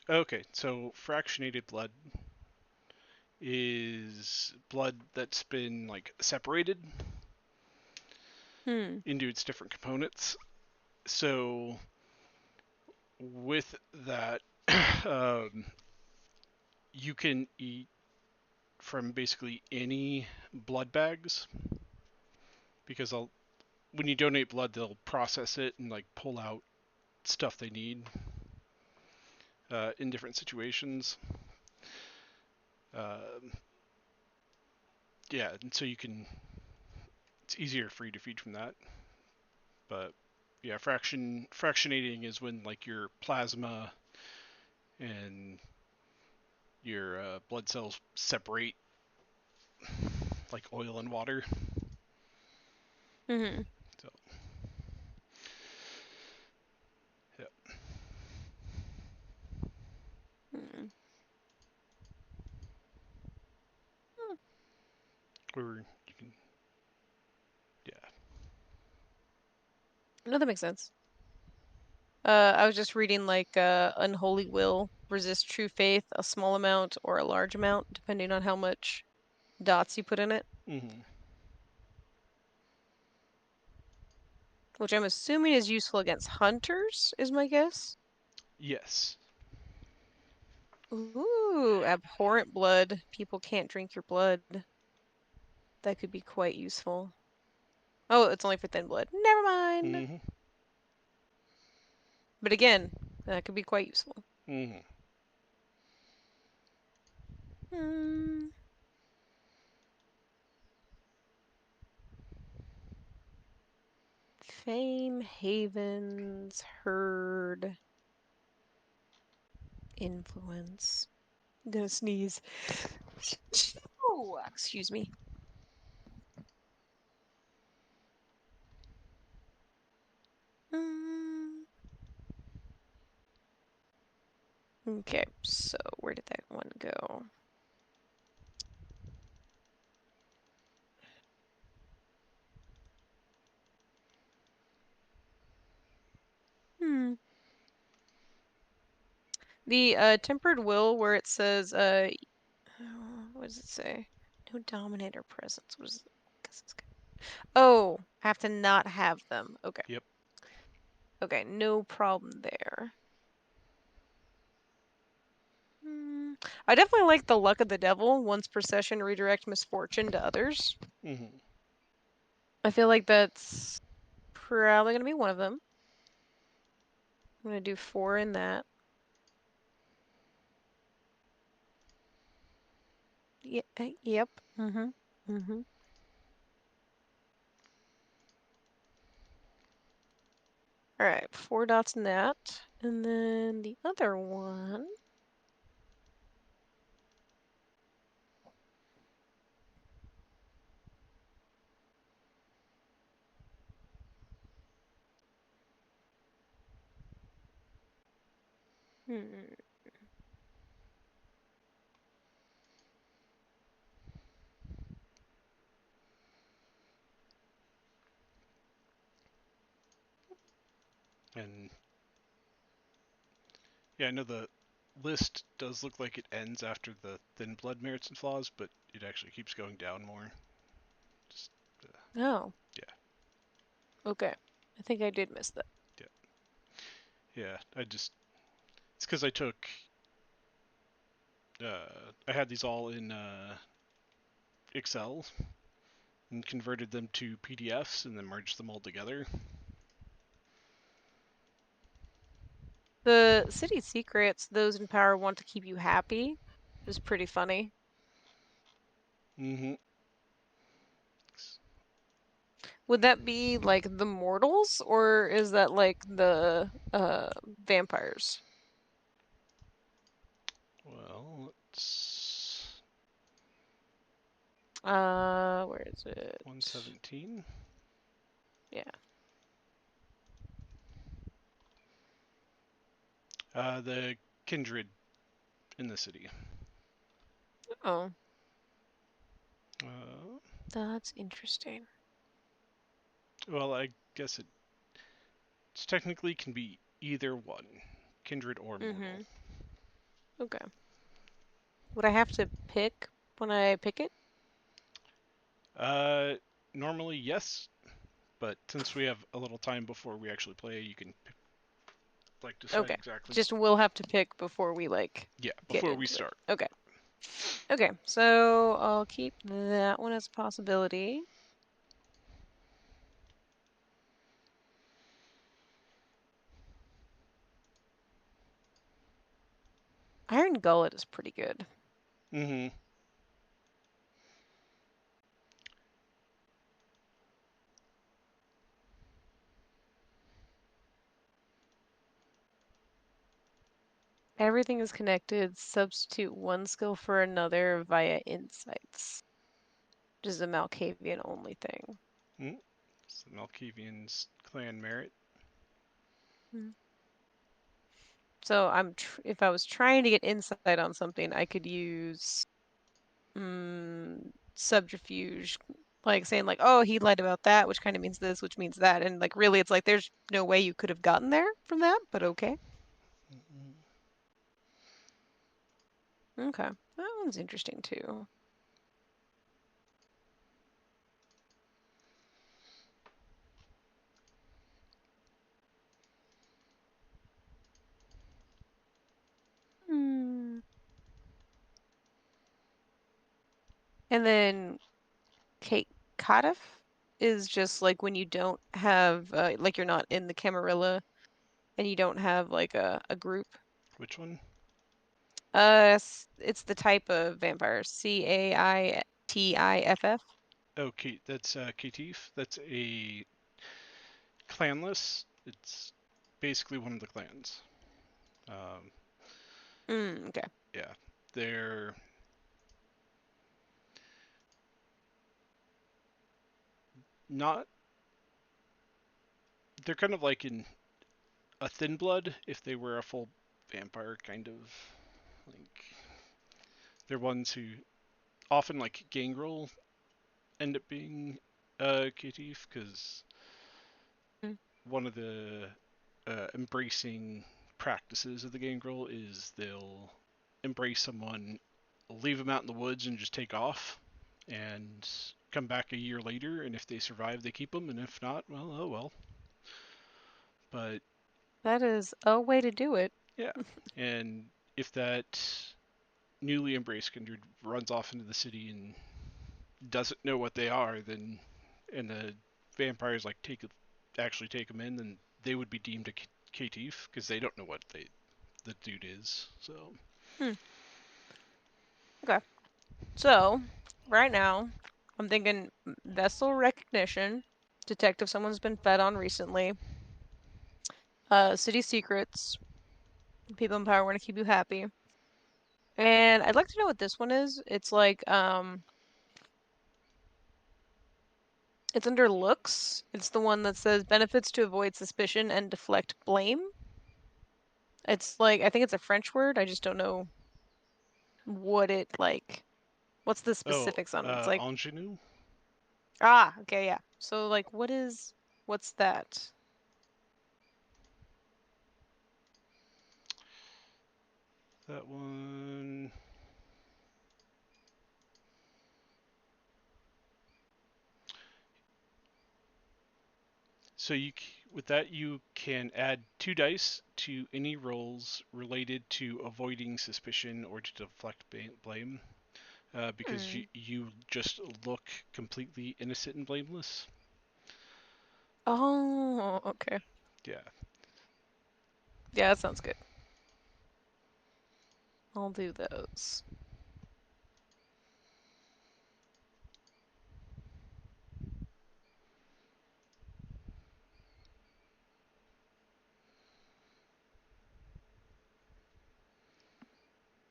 okay. So fractionated blood is blood that's been like separated Hmm. into its different components. So with that, um, you can eat from basically any blood bags because when you donate blood, they'll process it and like pull out stuff they need in different situations. Um yeah, and so you can. It's easier for you to feed from that, but Yeah, fractionating is when like your plasma and your blood cells separate like oil and water. Mm-hmm. So yeah, Mm-hmm. or you can yeah. No, that makes sense. I was just reading like unholy will resist true faith, a small amount or a large amount, depending on how much dots you put in it, Hmm. which I'm assuming is useful against hunters, is my guess. Yes. Ooh, abhorrent blood. People can't drink your blood. That could be quite useful. Oh, it's only for thin blood. Never mind. Hmm. But again, that could be quite useful. Hmm. Hmm. Fame, havens, herd, influence. I'm gonna sneeze. Oh, excuse me. Mm, okay, so where did that one go? Hmm. The tempered will, where it says, what does it say? No dominator presence. What is it? Oh, I have to not have them. Okay. Yep. Okay, no problem there. Hmm. I definitely like the luck of the devil. Once per session, redirect misfortune to others. Hmm. I feel like that's probably gonna be one of them. I'm gonna do 4 in that. Yep. Mm-hmm. Mm-hmm. All right, 4 dots in that. And then the other one. Hmm. And yeah, I know the list does look like it ends after the thin blood merits and flaws, but it actually keeps going down more. Just Oh, yeah, okay. I think I did miss that. yeah, yeah. It's because I took I had these all in Excel and converted them to PDFs and then merged them all together. The city secrets, those in power want to keep you happy, is pretty funny. Mm-hmm. Would that be like the mortals, or is that like the vampires? Well, it's Where is it? 117. Yeah. The kindred in the city. Oh, Uh, that's interesting. well, I guess it's technically can be either one, kindred or mortal. Mm-hmm. Okay. Would I have to pick when I pick it? Uh, Normally yes, but since we have a little time before we actually play, you can like decide Okay. exactly. Just we'll have to pick before we like Yeah, get before we into it. start. Okay. Okay. So I'll keep that one as a possibility. Iron Gullet is pretty good. Mm-hmm. Everything is connected. Substitute one skill for another via insights. Which is a Malkavian only thing. Mm. It's the Malkavian's clan merit. Hmm. So if I was trying to get insight on something, I could use subterfuge, like saying like, "Oh, he lied about that," which kind of means this, which means that, and like really, it's like there's no way you could have gotten there from that, but okay, okay, that one's interesting too. Hmm. And then Kate Cardiff is just like when you don't have like you're not in the Camarilla and you don't have like a group. Which one? It's the type of vampire, Caitiff. Oh, Kate. That's Katif. That's a clanless. It's basically one of the clans. Um, Okay. yeah, they're not. They're kind of like in a thin blood if they were a full vampire, kind of like they're ones who often like gangrel end up being Katif because Mm. one of the embracing practices of the gangrel is they'll embrace someone, leave them out in the woods, and just take off, and come back a year later. And if they survive, they keep them, and if not, well, oh well. But That is a way to do it. yeah, and if that newly embraced kindred runs off into the city and doesn't know what they are, then and the vampires like actually take them in, then they would be deemed a caitiff because they don't know what the dude is. So Hmm. Okay. So, right now, I'm thinking vessel recognition, detect if someone's been fed on recently, city secrets, people in power want to keep you happy. And I'd like to know what this one is. It's like, it's under looks. It's the one that says benefits to avoid suspicion and deflect blame. It's like, I think it's a French word. I just don't know what it like. What's the oh, specifics on it? It's like, ingenue. okay, yeah. So like, what's that? That one. So with that you can add 2 dice to any rolls related to avoiding suspicion or to deflect blame, because Hmm. you just look completely innocent and blameless. Oh, okay. Yeah. Yeah, that sounds good. I'll do those.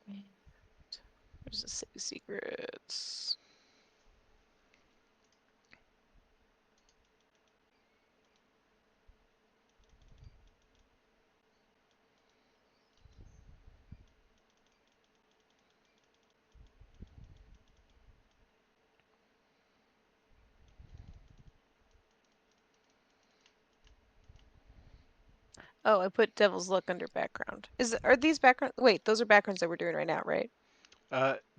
And there's the city secrets. Oh, I put Devil's Luck under background. Are these background? Wait, those are backgrounds that we're doing right now, right?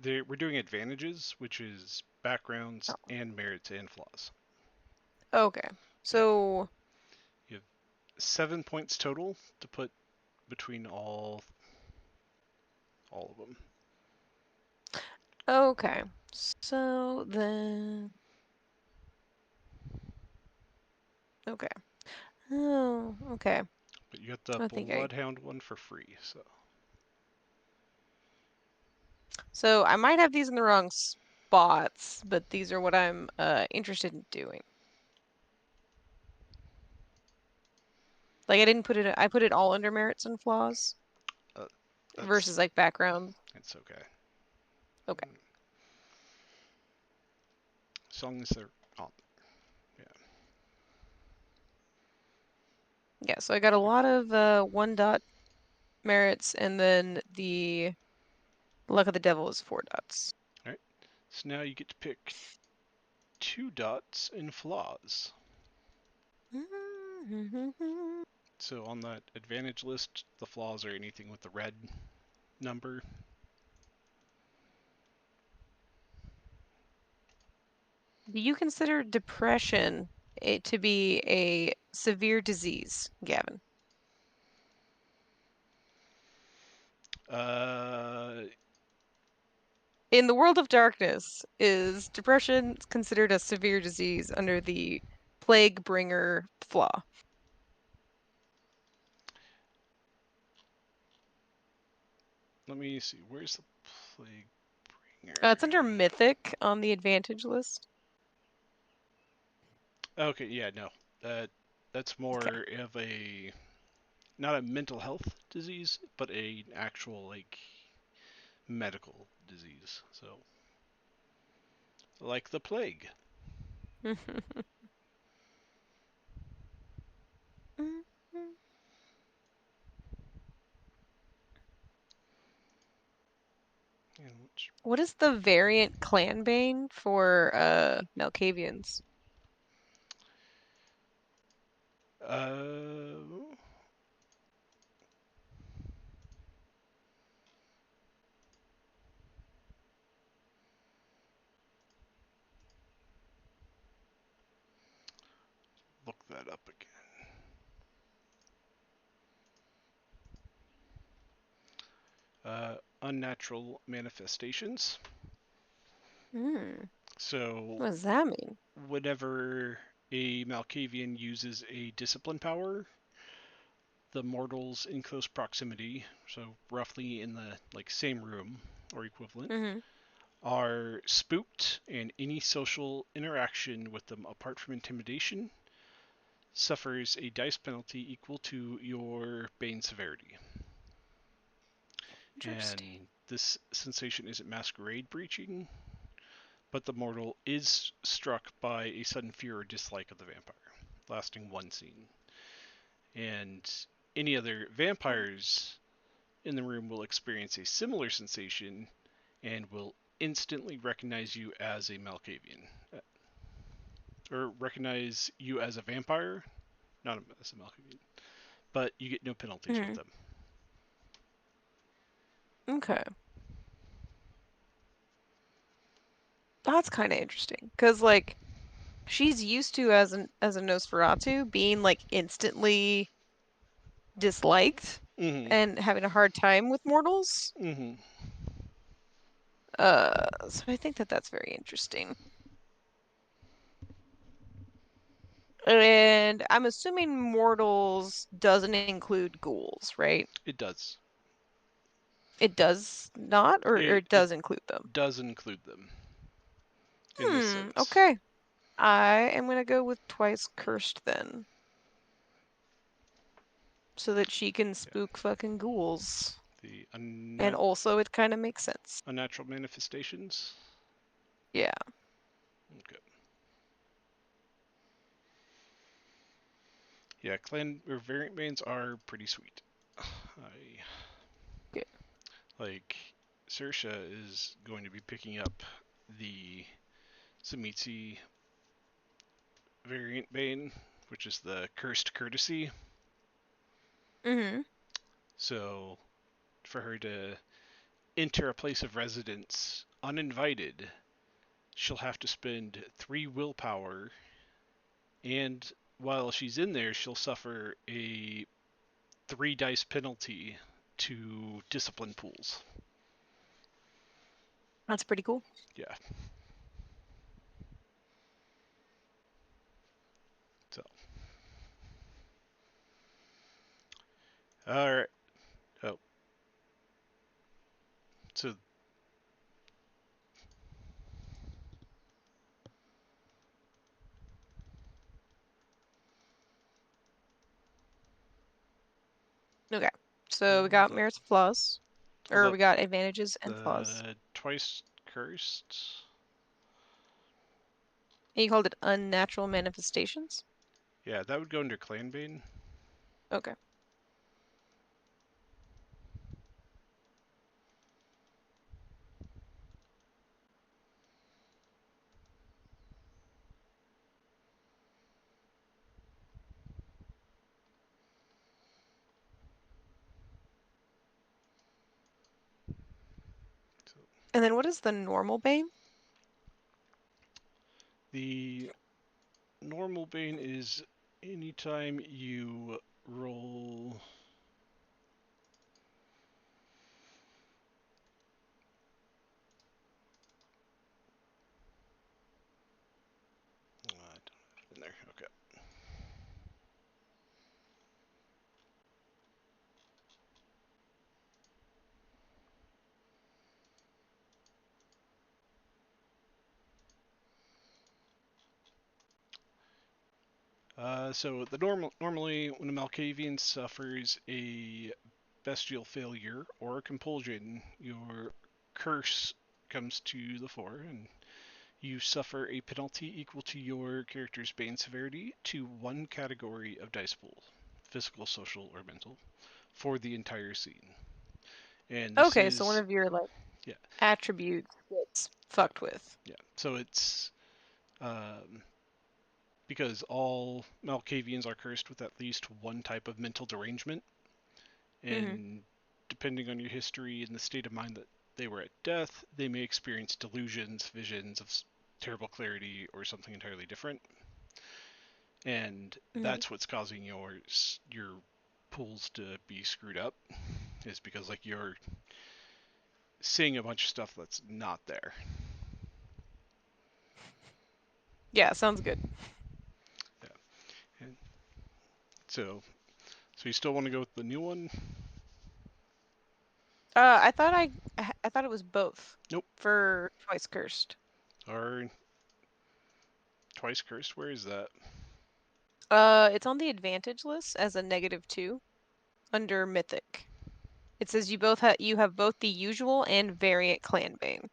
We're doing advantages, which is backgrounds Oh, and merits and flaws. okay. Yeah. So, You have 7 points total to put between all of them. okay. So then, okay. Oh, okay. But you got the I think I. Bloodhound one for free, so So I might have these in the wrong spots, but these are what I'm interested in doing. Like I didn't put it. I put it all under merits and flaws. uh, That's versus like background. it's okay. Okay. As long as they're on. Yeah. Yeah, so I got a lot of one dot merits, and then the luck of the devil is 4 dots. All right. So now you get to pick 2 dots and flaws. So on that advantage list, the flaws are anything with the red number. Do you consider depression to be a severe disease, Gavin? Uh, In the world of darkness, is depression considered a severe disease under the plague bringer flaw? let me see. Where's the plague It's bringer? under mythic on the advantage list. Okay, yeah, no. That's Okay. more of a not a mental health disease, but a actual like medical disease. So like the plague. And What is the variant clan bane for Malkavians? uh, look that up again. Unnatural manifestations. Hmm. So What does that mean? whenever a Malkavian uses a discipline power, the mortals in close proximity, so roughly in the like same room or equivalent, Hmm. are spooked, and any social interaction with them apart from intimidation suffers a dice penalty equal to your bane severity. Interesting. And this sensation isn't masquerade breaching, but the mortal is struck by a sudden fear or dislike of the vampire, lasting 1 scene. And any other vampires in the room will experience a similar sensation and will instantly recognize you as a Malkavian. Or recognize you as a vampire, not as a Malkavian. But you get no penalties with Hmm. them. Okay. That's kind of interesting because like she's used to as a Nosferatu being like instantly disliked Mm-hmm. and having a hard time with mortals. Mm-hmm. So I think that that's very interesting. And I'm assuming mortals doesn't include ghouls, right? It does. It does not, or It it it does include them. does include them in this sense. Okay. I am gonna go with twice cursed then, so that she can Yeah. spook fucking ghouls. The And also it kind of makes sense. unnatural manifestations. Yeah. Okay. Yeah, clan or variant banes are pretty sweet. I Good. like Sersha is going to be picking up the Samitsi variant bane, which is the cursed courtesy. Mm-hmm. So for her to enter a place of residence uninvited, she'll have to spend 3 willpower, and while she's in there, she'll suffer a 3 dice penalty to discipline pools. That's pretty cool. Yeah. So, all right. Oh, so Okay. So we hold got up. merits and flaws. Well, Or we got advantages and flaws. the twice cursed. And you called it unnatural manifestations? Yeah, that would go under Clanbane. Okay. So And then what is the normal bane? the normal Bane is anytime you roll. I don't have it in there. Okay. So normally when a Malkavian suffers a bestial failure or a compulsion, your curse comes to the fore, and you suffer a penalty equal to your character's bane severity to one category of dice pool, physical, social, or mental, for the entire scene. And this Okay, so one is of your like yeah, attributes gets yeah, fucked with. yeah. So it's um, because all Malkavians are cursed with at least one type of mental derangement, Hmm. and depending on your history and the state of mind that they were at death, they may experience delusions, visions of terrible clarity, or something entirely different. And Hmm. that's what's causing your pools to be screwed up, is because like you're seeing a bunch of stuff that's not there. Yeah, sounds good. Yeah. And so you still want to go with the new one? I thought it was both Nope. for twice cursed. Or twice cursed? Where is that? It's on the advantage list as a -2 under mythic. It says you have both the usual and variant clan bane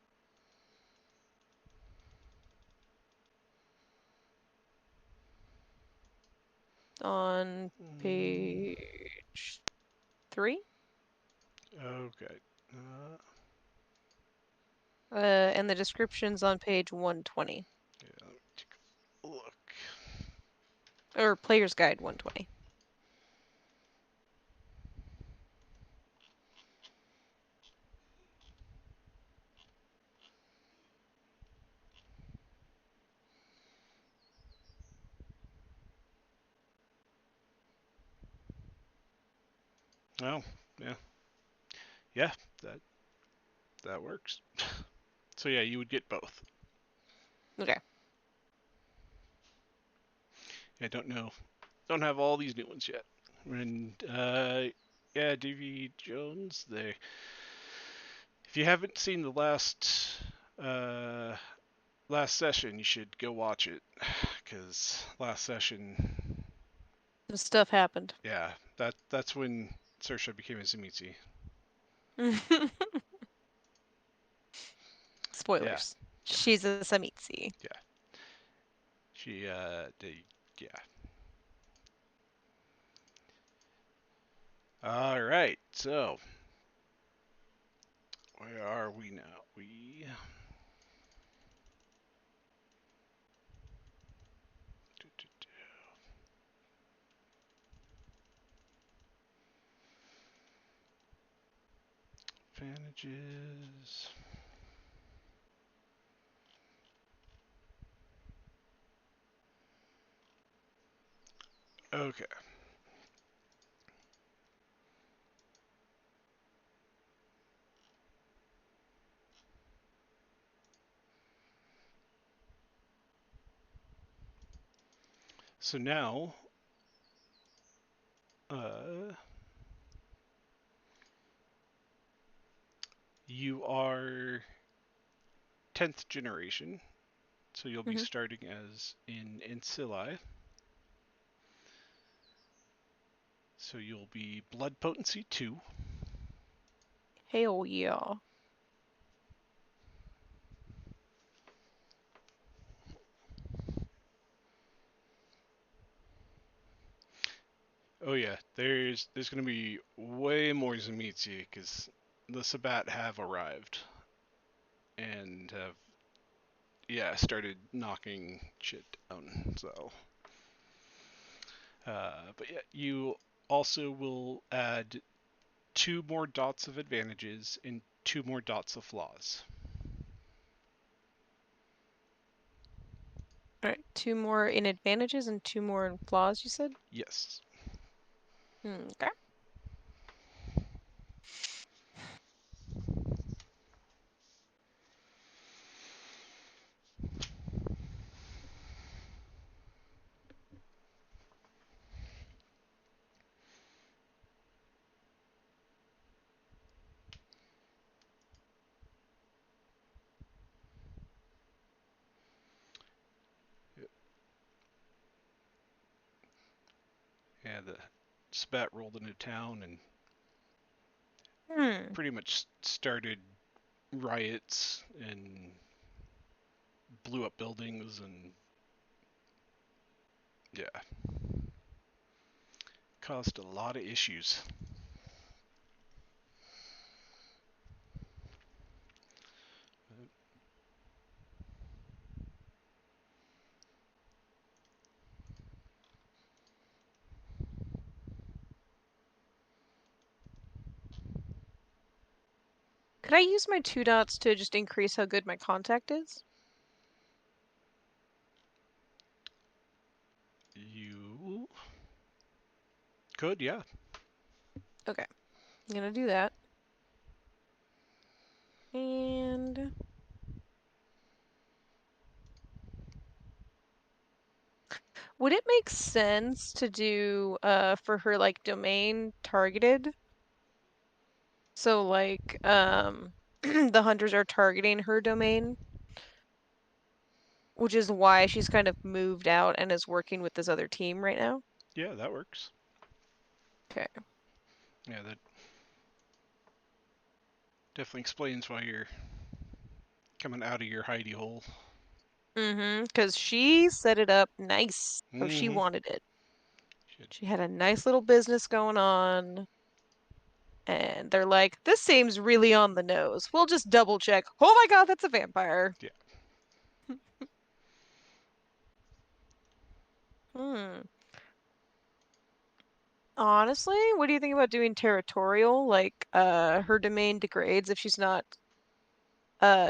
on Mm, page 3. okay. Uh, And the description's on page 120 yeah, let me take a look. or player's guide 120. Oh, yeah, yeah, that that works. So yeah, you would get both. Okay. I don't know, don't have all these new ones yet. And yeah, Davy Jones. They, if you haven't seen the uh last session, you should go watch it, because last session, Some stuff happened. yeah, that's when Saoirse became a Zenitsu. Yeah, Spoilers. yeah, She's a Samitsi. yeah. She yeah. All right, so where are we now? We advantages. Okay, so now uh, you are 10th generation, so you'll be Hmm. starting as in Ancilli. So you'll be blood potency 2, Hell yeah. Oh yeah, there's gonna be way more Zemitzi because the Sabat have arrived and have started knocking shit down. So, but yeah, you also will add two more dots of advantages and two more dots of flaws. All right, two more in advantages and two more in flaws, you said? Yes. Okay. Yeah, the Sabat rolled into town and Hmm. pretty much started riots and blew up buildings and yeah, caused a lot of issues. Could I use my two dots to just increase how good my contact is? You could, yeah. Okay, I'm gonna do that. And would it make sense to do for her like domain targeted? So like the hunters are targeting her domain, which is why she's kind of moved out and is working with this other team right now. Yeah, that works. Okay. Yeah, that definitely explains why you're coming out of your hidey hole. Because she set it up nice how she Mm-hmm. wanted it. Shit. She had a nice little business going on, and they're like, this seems really on the nose. We'll just double check. Oh my God, that's a vampire. Yeah. Hmm. Honestly, what do you think about doing territorial? Like, her domain degrades if she's not,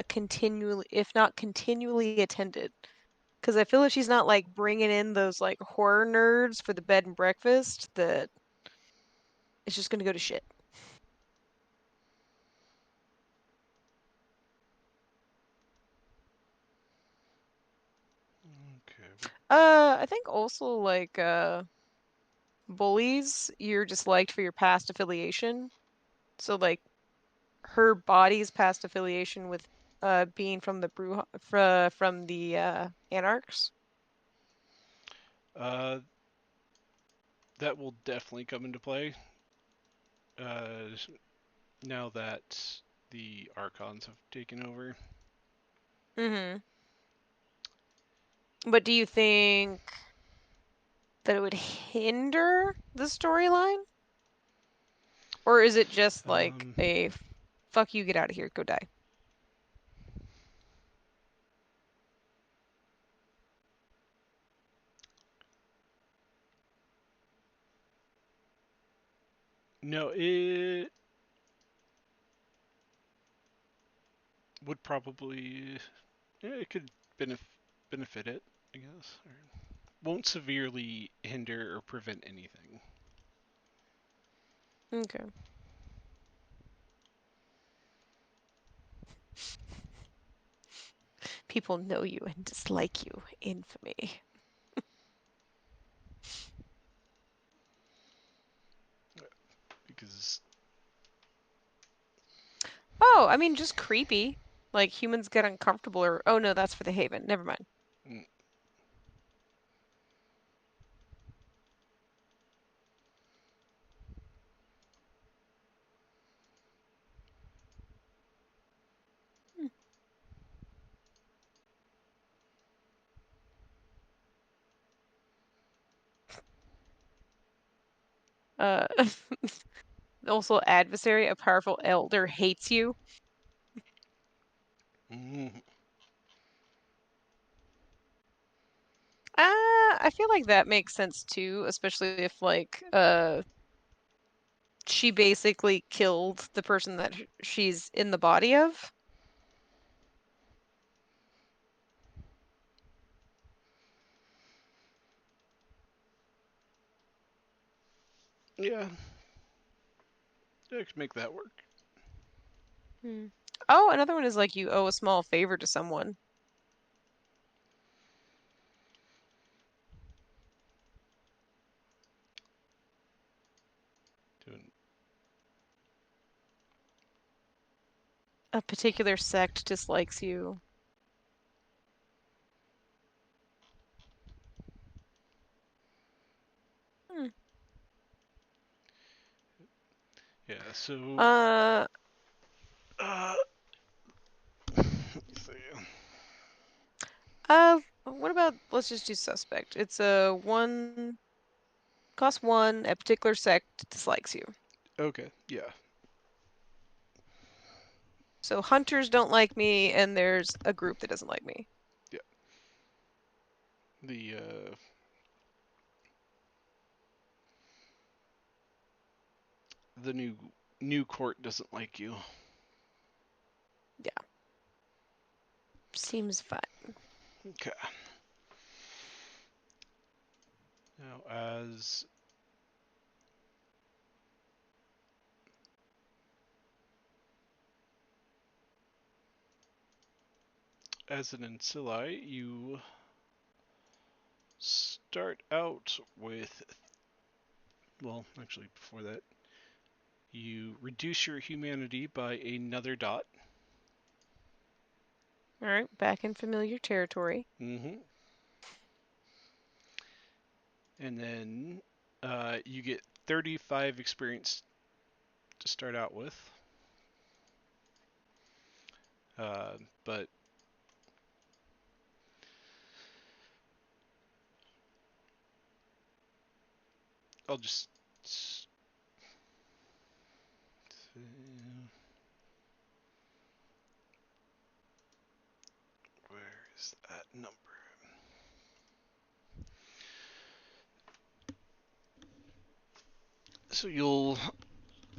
continually, if not continually attended. Because I feel like she's not, like, bringing in those, like, horror nerds for the bed and breakfast, that it's just gonna go to shit. Okay. What? I think also, like, bullies, you're disliked for your past affiliation. So, like, her body's past affiliation with, being from the from the, Anarchs. Uh, that will definitely come into play. Uh, now that the Archons have taken over. Mm-hmm. But do you think that it would hinder the storyline? Or is it just like Um, a fuck you, get out of here, go die? no, it would probably. Yeah, it could benefit it, I guess. Or won't severely hinder or prevent anything. Okay. People know you and dislike you. Infamy. Because Oh, I mean, just creepy. Like humans get uncomfortable or, oh no, that's for the Haven. Never mind. mm, Uh, also adversary, a powerful elder hates you. Mm, I feel like that makes sense too, especially if like she basically killed the person that she's in the body of. yeah, I could make that work. Hmm. Oh, another one is like you owe a small favor to someone. Doing A particular sect dislikes you. Hmm. yeah. So Uh, uh, let's see. what about let's just do suspect. It's a one cost one, a particular sect dislikes you. Okay, yeah, So hunters don't like me, and there's a group that doesn't like me. yeah. The new court doesn't like you. Yeah, seems fine. Okay. Now, as an ancilli, you start out with, well, actually, before that, you reduce your humanity by another dot. All right, back in familiar territory. Mm-hmm. And then you get 35 experience to start out with. Uh, but I'll just. Where is that number? So you'll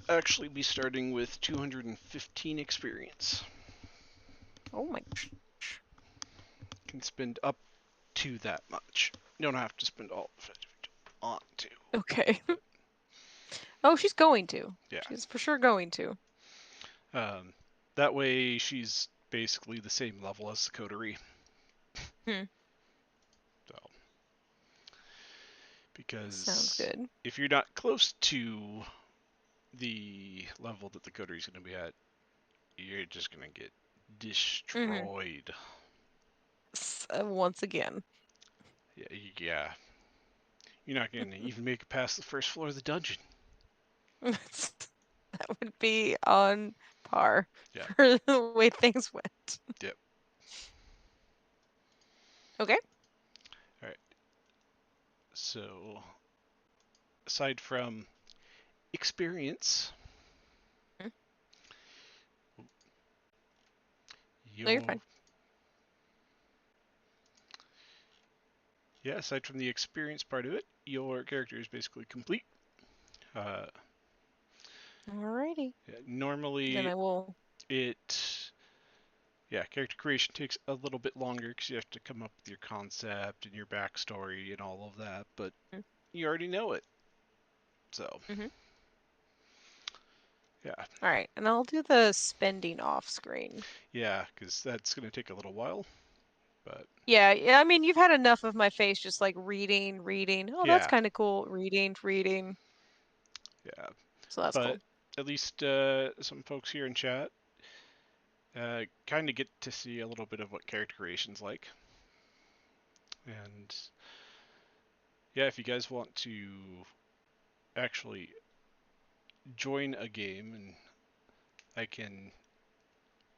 actually be starting with 215 experience. Oh my gosh. Can spend up to that much. You don't have to spend all of it if you don't want to. Okay. But Oh, she's going to. yeah. She's for sure going to. Um, that way she's basically the same level as the coterie. Hmm. So, Sounds because good. if you're not close to the level that the coterie is going to be at, you're just going to get Mm-hmm. destroyed. Once again. Yeah, yeah. You're not going to even make it past the first floor of the dungeon. That would be on par Yeah, for the way things went. yep. Okay. All right. So, aside from experience, Mm. No, you're you'll fine. yeah. Aside from the experience part of it, your character is basically complete. Uh, Alrighty. yeah, Then normally I will. it yeah, character creation takes a little bit longer because you have to come up with your concept and your backstory and all of that, but you already know it. So, Mm-hmm. yeah. All right, and I'll do the spending off screen. Yeah, because that's going to take a little while, but Yeah, yeah. I mean, you've had enough of my face just like reading, reading. Oh, that's yeah, kind of cool. Reading, reading. yeah. So that's But cool. at least some folks here in chat kind of get to see a little bit of what character creation's like. And yeah, if you guys want to actually join a game and I can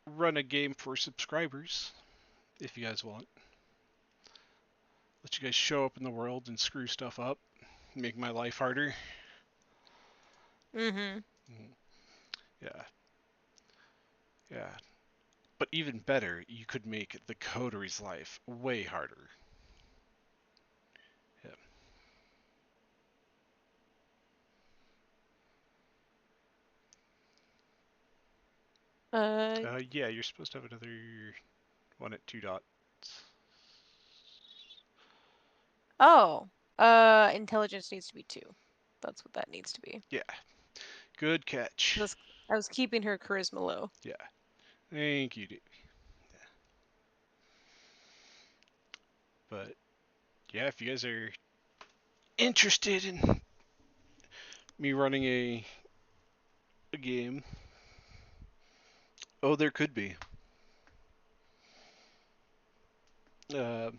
run a game for subscribers if you guys want. Let you guys show up in the world and screw stuff up, make my life harder. Mhm. Mhm. Yeah, yeah. But even better, you could make the coteries' life way harder. Yeah. Uh Yeah, you're supposed to have another one at 2 dots. oh. Intelligence needs to be 2. That's what that needs to be. Yeah, good catch. This I was keeping her charisma low. Yeah, thank you, Davey. Yeah. But yeah, if you guys are interested in me running a game, oh, there could be.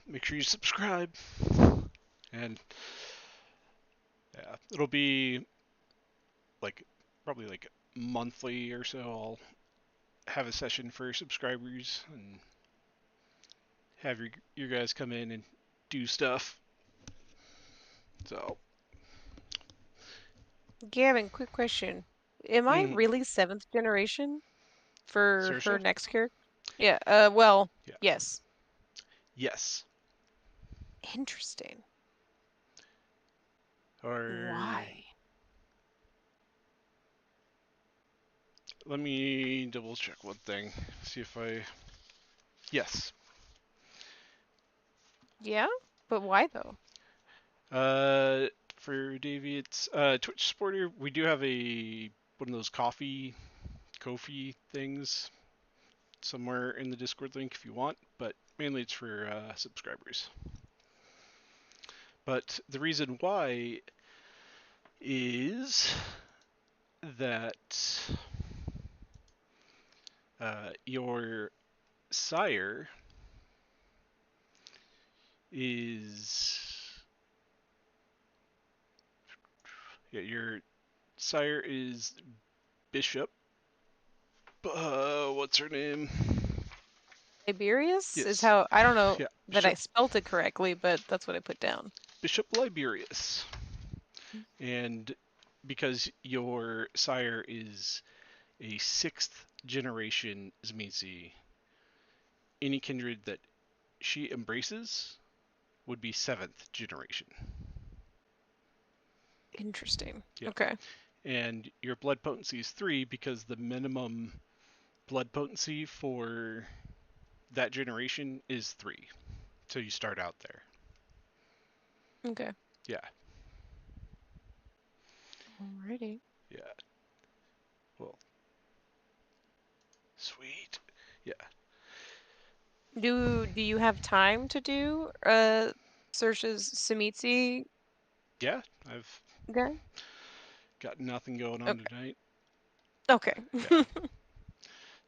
Make sure you subscribe, and yeah, it'll be like probably like monthly or so. I'll have a session for subscribers and have your guys come in and do stuff. So, Gavin, quick question. Am I mm, really 7th generation for her Sersha, next character? Yeah, well, yeah, yes. yes, Interesting. or Why? let me double check one thing. See if I yes. Yeah? But why though? Uh, for Davey, it's Twitch supporter. We do have a one of those Kofi things somewhere in the Discord link if you want, but mainly it's for subscribers. But the reason why is that your sire is your sire is Bishop. What's her name? Tiberius is Yes, how I don't know yeah, that I spelt it correctly, but that's what I put down. Bishop Liberius, and because your sire is a sixth generation Zmizi, any kindred that she embraces would be seventh generation. Interesting. Yeah, Okay. and your blood potency is 3 because the minimum blood potency for that generation is 3. So you start out there. Okay. Yeah, Alrighty. yeah. Well, sweet. Yeah, Do you have time to do Sersha's Sumitsi yeah. I've guy? got nothing going on Okay. tonight. Okay. Yeah.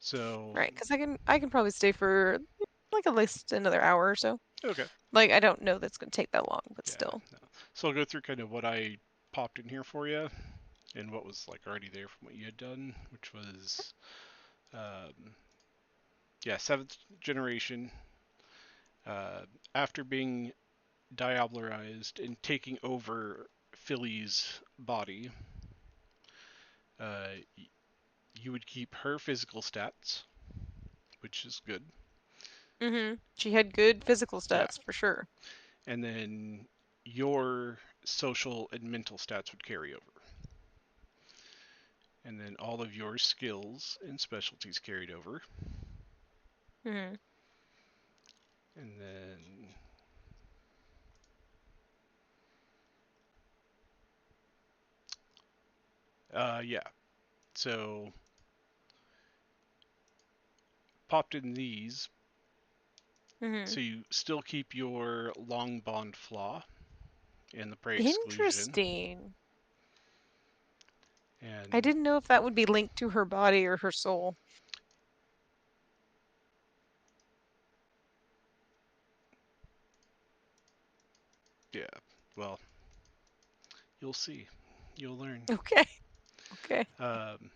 So Right, because I can probably stay for like at least another hour or so. okay. Like I don't know that's gonna take that long, but Yeah. still. No. So I'll go through kind of what I popped in here for you and what was like already there from what you had done, which was um, yeah, seventh generation. Uh, After being diablerized and taking over Philly's body, uh, you would keep her physical stats, which is good. She had good physical Yeah, stats for sure. and then your social and mental stats would carry over, and then all of your skills and specialties carried over, hmm and then yeah, so popped in these, hmm so you still keep your long bond flaw and the prey exclusion, Interesting. I and didn't know if that would be linked to her body or her soul. yeah, well, you'll see, you'll learn. Okay. Okay. Um,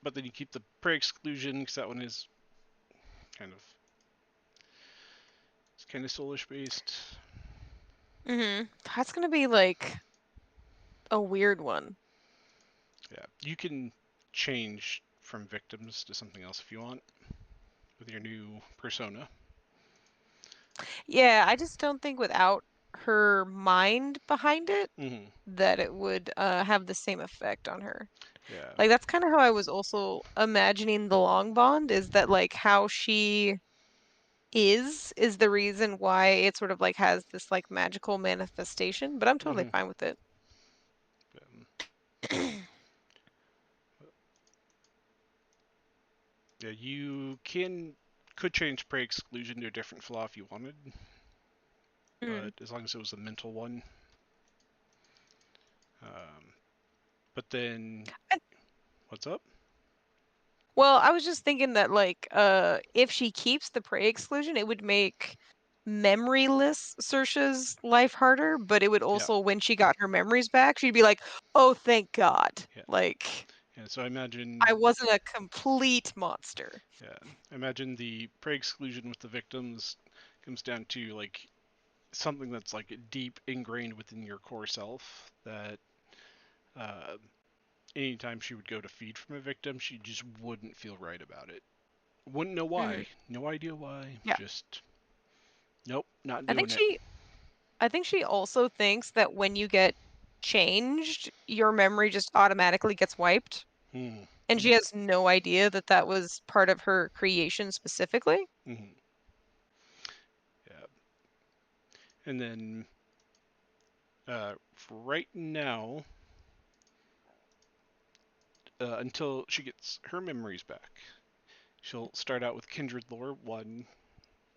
but then you keep the prey exclusion because that one is kind of it's kind of soulish based. That's gonna be like a weird one. Yeah, you can change from victims to something else if you want with your new persona. Yeah, I just don't think without her mind behind it Hmm. that it would have the same effect on her. Yeah. Like that's kind of how I was also imagining the long bond is that like how she is the reason why it sort of like has this like magical manifestation, but I'm totally Hmm. fine with it. Yeah, you could change prey exclusion to a different flaw if you wanted, Mm. but as long as it was a mental one. Um, but then, And- what's up? Well, I was just thinking that like if she keeps the prey exclusion, it would make memoryless Saoirse's life harder, but it would Yeah, also when she got her memories back, she'd be like, "Oh, thank God." yeah, Like yeah. So I I imagine, wasn't a complete monster. yeah, I imagine the prey exclusion with the victims comes down to like something that's like deep ingrained within your core self that uh, anytime she would go to feed from a victim, she just wouldn't feel right about it. Wouldn't know Mhm. why. No idea why. Yeah. Just nope, not I think doing it. she I think she also thinks that when you get changed, your memory just automatically gets wiped, Hmm. and she has no idea that that was part of her creation specifically. Hmm. Yeah. And then for right now, until she gets her memories back, she'll start out with Kindred Lore 1,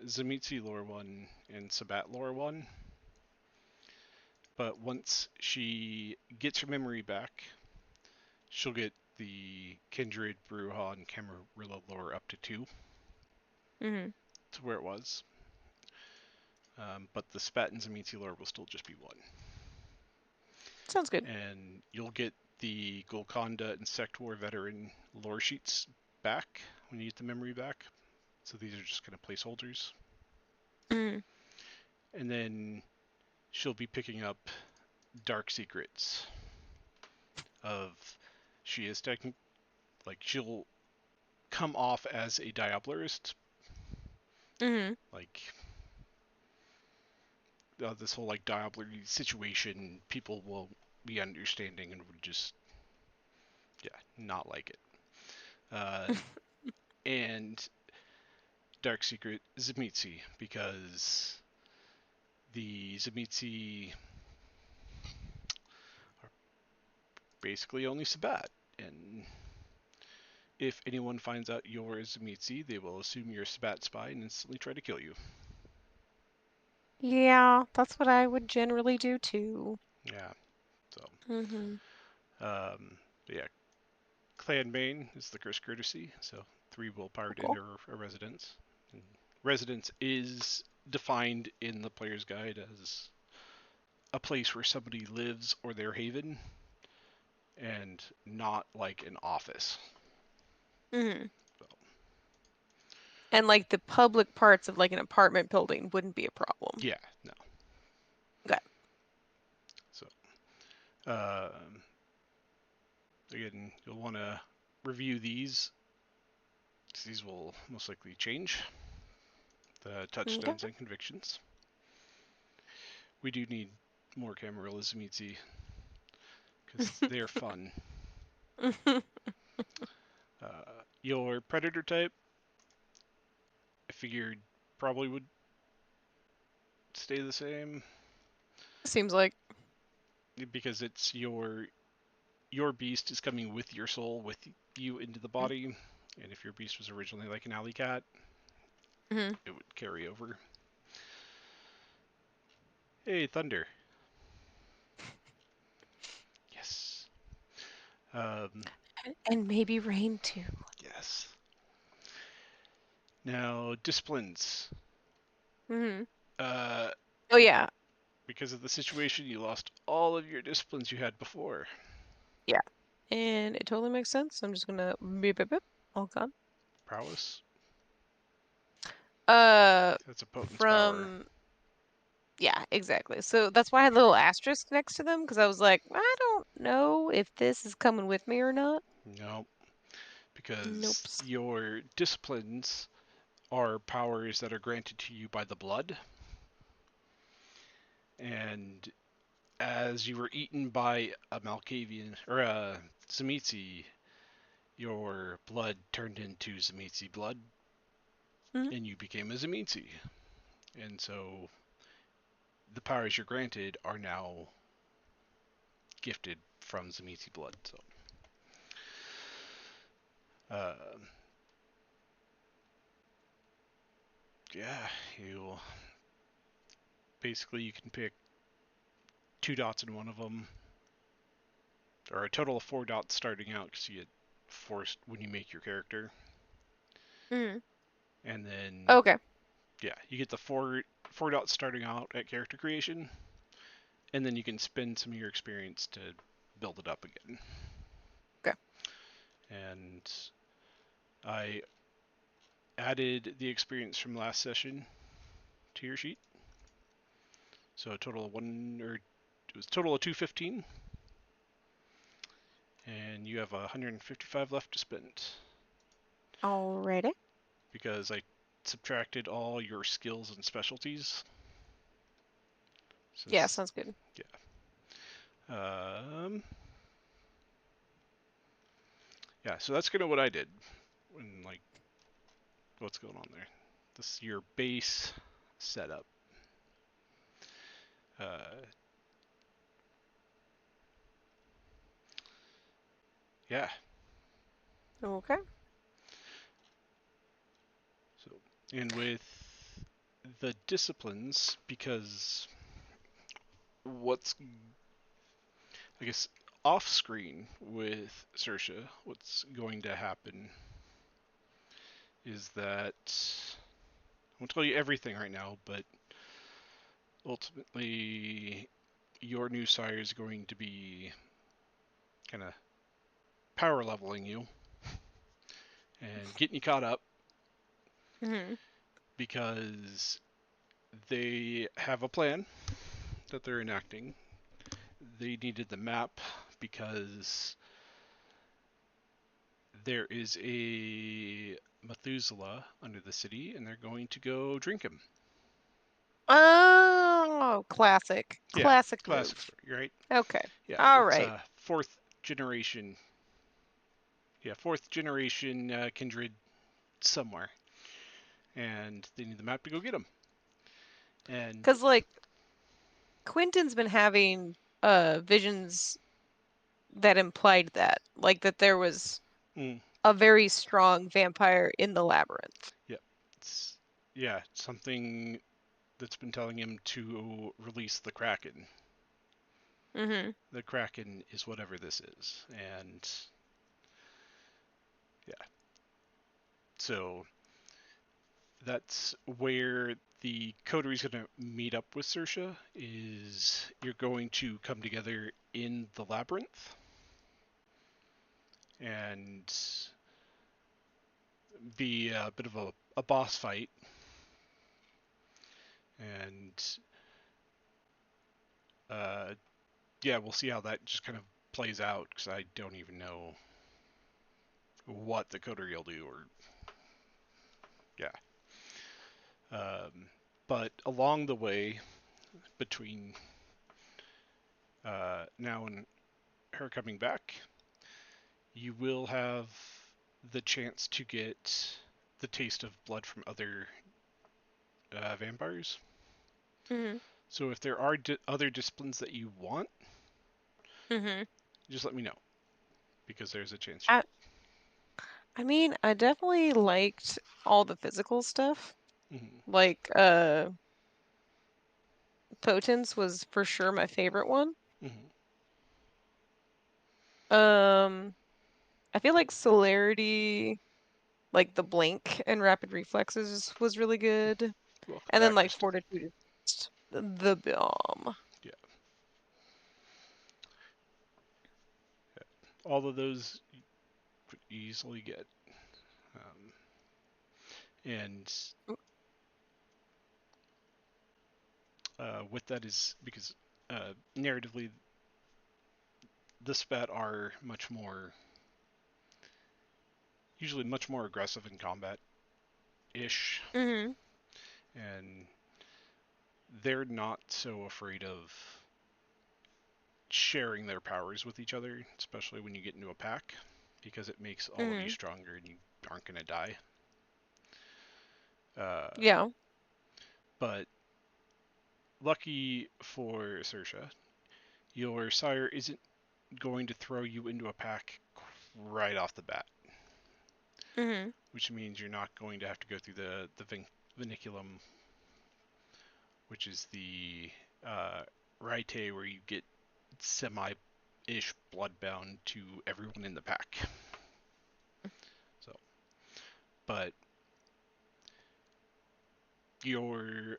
Zamitzi Lore 1, and Sabat Lore 1. But once she gets her memory back, she'll get the Kindred, Bruja, and Camarilla Lore up to 2 Mhm. to where it was. But the Spat and Zamitzi Lore will still just be 1. Sounds good. And you'll get the Golconda and Sect War veteran lore sheets back when you get the memory back. So these are just kind of placeholders. Mhm. And then she'll be picking up dark secrets of she is technically like she'll come off as a Diablerist, Mhm. like this whole like Diabler situation people will be understanding and would just yeah not like it. And dark secret Zamitzi because the Zamitzi are basically only Sabat. And if anyone finds out you're a Zamitzi, they will assume you're a Sabat spy and instantly try to kill you. Yeah, that's what I would generally do too. Yeah, so. Mhm. Yeah, Clan Bane is the curse courtesy, so 3 willpower to Cool. enter a residence. And residence is defined in the player's guide as a place where somebody lives or their haven, and not like an office. Mhm. So, And like the public parts of like an apartment building wouldn't be a problem. yeah, no. Okay. So, um, again, you'll want to review these. These will most likely change the Okay. touchstones and convictions. We do need more Camarillas Mitzi because they're fun. Your predator type, I figured probably would stay the same Seems like. because it's your beast is coming with your soul with you into the body, and if your beast was originally like an alley cat, Mhm. it would carry over. Hey, thunder! Yes. Um, And maybe rain too. yes. Now disciplines. Mhm. Uh, Oh yeah. because of the situation, you lost all of your disciplines you had before. Yeah. And it totally makes sense. I'm just gonna beep beep beep. All gone. Prowess. Uh That's a potence power. from Yeah, exactly. So that's why I had a little asterisk next to them because I was like, I don't know if this is coming with me or not. No, because Nope. your disciplines are powers that are granted to you by the blood, and as you were eaten by a Malkavian or a Tzimisce, your blood turned into Tzimisce blood, Hmm. and you became a Tzimisce. And so the powers you're granted are now gifted from Tzimisce blood. So, uh, yeah, you basically you can pick 2 dots in one of them, or a total of 4 dots starting out because you get forced when you make your character, Hmm. and then Okay. yeah, you get the four dots starting out at character creation, and then you can spend some of your experience to build it up again. Okay. And I added the experience from last session to your sheet, so a total of one, or it was a total of 215, and you have 155 left to spend Alrighty. because I subtracted all your skills and specialties Yeah, since sounds good. yeah. Yeah, so that's kind of what I did. And like, what's going on there? This is your base setup. Uh, yeah. Okay. So, and with the disciplines, because what's, I guess, off screen with Sersha, what's going to happen is that I won't tell you everything right now, but ultimately, your new sire is going to be kind of power leveling you and getting you caught up Hmm. because they have a plan that they're enacting. They needed the map because there is a Methuselah under the city and they're going to go drink him. Oh, classic. Yeah, Classic classic move. story, right? Okay. Yeah, All it's right. a fourth generation. Yeah, fourth generation kindred somewhere, and they need the map to go get him. And Because, like, Quentin's been having visions that implied that, like, that there was mm, a very strong vampire in the labyrinth. yeah, it's yeah something that's been telling him to release the Kraken. Hmm. The Kraken is whatever this is, and yeah, so that's where the coterie is going to meet up with Sersha. Is you're going to come together in the labyrinth and be a bit of a boss fight, and uh, yeah, we'll see how that just kind of plays out because I don't even know what the coterie will do or yeah. Um, but along the way between now and her coming back, you will have the chance to get the taste of blood from other vampires. Hmm. So if there are other disciplines that you want, Hmm. just let me know because there's a chance you I, I mean, I definitely liked all the physical stuff. will. Mm-hmm. Like, Potence was for sure my favorite one. Mm-hmm. Um, I feel like Celerity, like the blink and rapid reflexes was really good. Welcome And then back, like Krista. Fortitude is just the bomb. Yeah, all of those you could easily get. Um, and with that is because narratively, the spat are much more, usually much more aggressive in combat ish, Mhm. and they're not so afraid of sharing their powers with each other, especially when you get into a pack, because it makes all of you Mhm. stronger and you aren't going to die. Uh, Yeah. but lucky for Sersha, your sire isn't going to throw you into a pack right off the bat, Mhm. which means you're not going to have to go through the vinculum, which is the uh, rite where you get semi-ish bloodbound to everyone in the pack. So, but your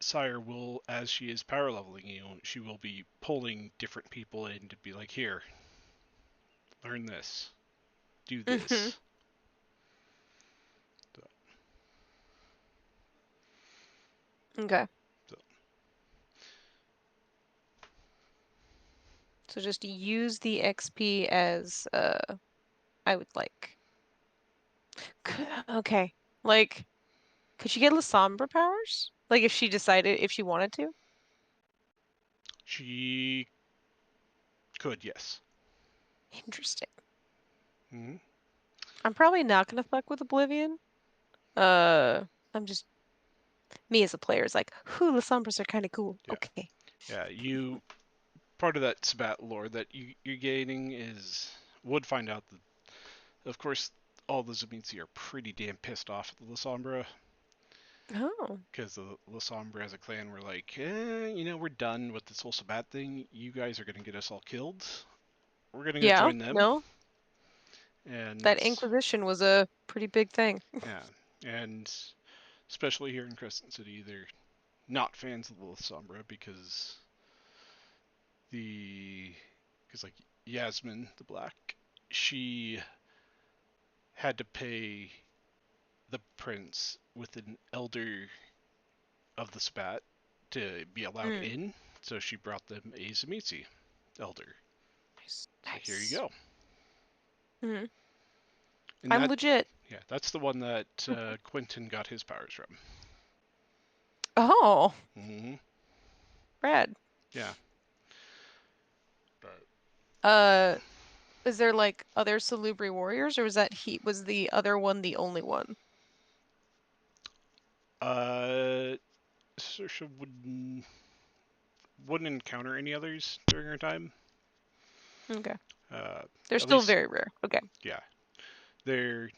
sire will, as she is power leveling you, she will be pulling different people in to be like, here, learn this, do Mhm. this. So, Okay. so So just use the XP as I would like. Okay. Like, could she get Lasombra powers? Like if she decided if she wanted to? she could, yes. Interesting. Mm-hmm. I'm probably not gonna fuck with Oblivion. Uh, I'm just me as a player is like, whew, Lasombras are kind of cool. Yeah, Okay. yeah. You part of that Sabat lore that you're gaining is would find out that, of course, all the Zamitzi are pretty damn pissed off at the Lasombra Oh. because the Lasombra as a clan were like, we're done with this whole Sabat thing. You guys are gonna get us all killed. We're gonna go Yeah, join them, no, and that Inquisition was a pretty big thing. yeah, and especially here in Crescent City, they're not fans of the Lasombra the because like Yasmin the Black, she had to pay the prince with an elder of the spat to be allowed Mm, in, so she brought them a Zamitzi elder. nice, So here you nice. go. Mm, And I'm that, legit. yeah, that's the one that Quentin got his powers from. Oh, Hmm. rad. Yeah. But, Uh, is there like other Salubri warriors, or was the other one the only one? Saoirse wouldn't encounter any others during her time. Okay, Uh, they're at still least, very rare. Okay. yeah, they're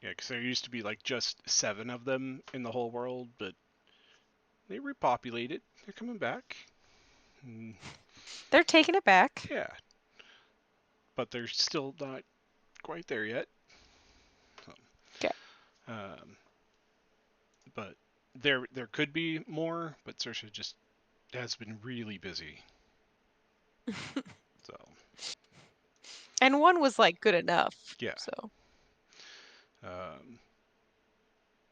yeah, because there used to be like just 7 of them in the whole world, but they repopulated. They're coming back. Mm, They're taking it back. yeah, but they're still not quite there yet. So, Okay. um, but there could be more, but Saoirse just has been really busy. So And one was like good enough. yeah, So, um,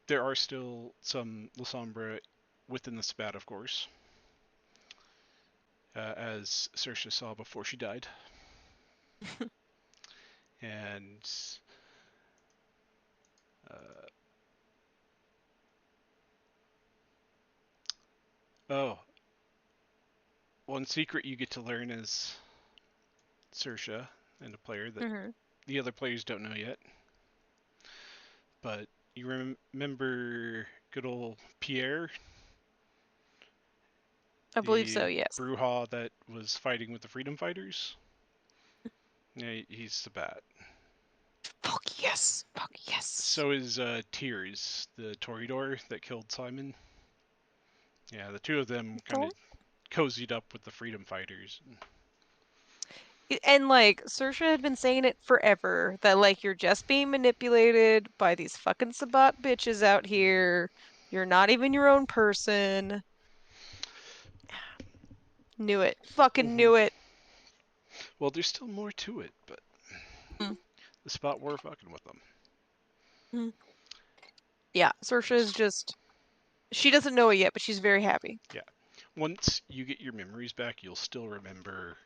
there are still some Lasombra within the spat, of course, as Saoirse saw before she died, and uh, oh, one secret you get to learn as Saoirse and a player that hmm the other players don't know yet. But you remember good old Pierre, I believe so. the Yes. Bruja that was fighting with the Freedom Fighters? Yeah, he's the bat. Fuck yes. Fuck yes. So is Tears, the Toreador that killed Simon. Yeah, the two of them kind of Don't. cozied up with the Freedom Fighters. And like Saoirse had been saying it forever that like you're just being manipulated by these fucking Sabat bitches out here. You're not even your own person. Knew it. Fucking Mm-hmm. knew it. Well, there's still more to it, but Mm, the spot we're fucking with them. mm. Yeah, Saoirse is just. She doesn't know it yet, but she's very happy. Yeah. Once you get your memories back, you'll still remember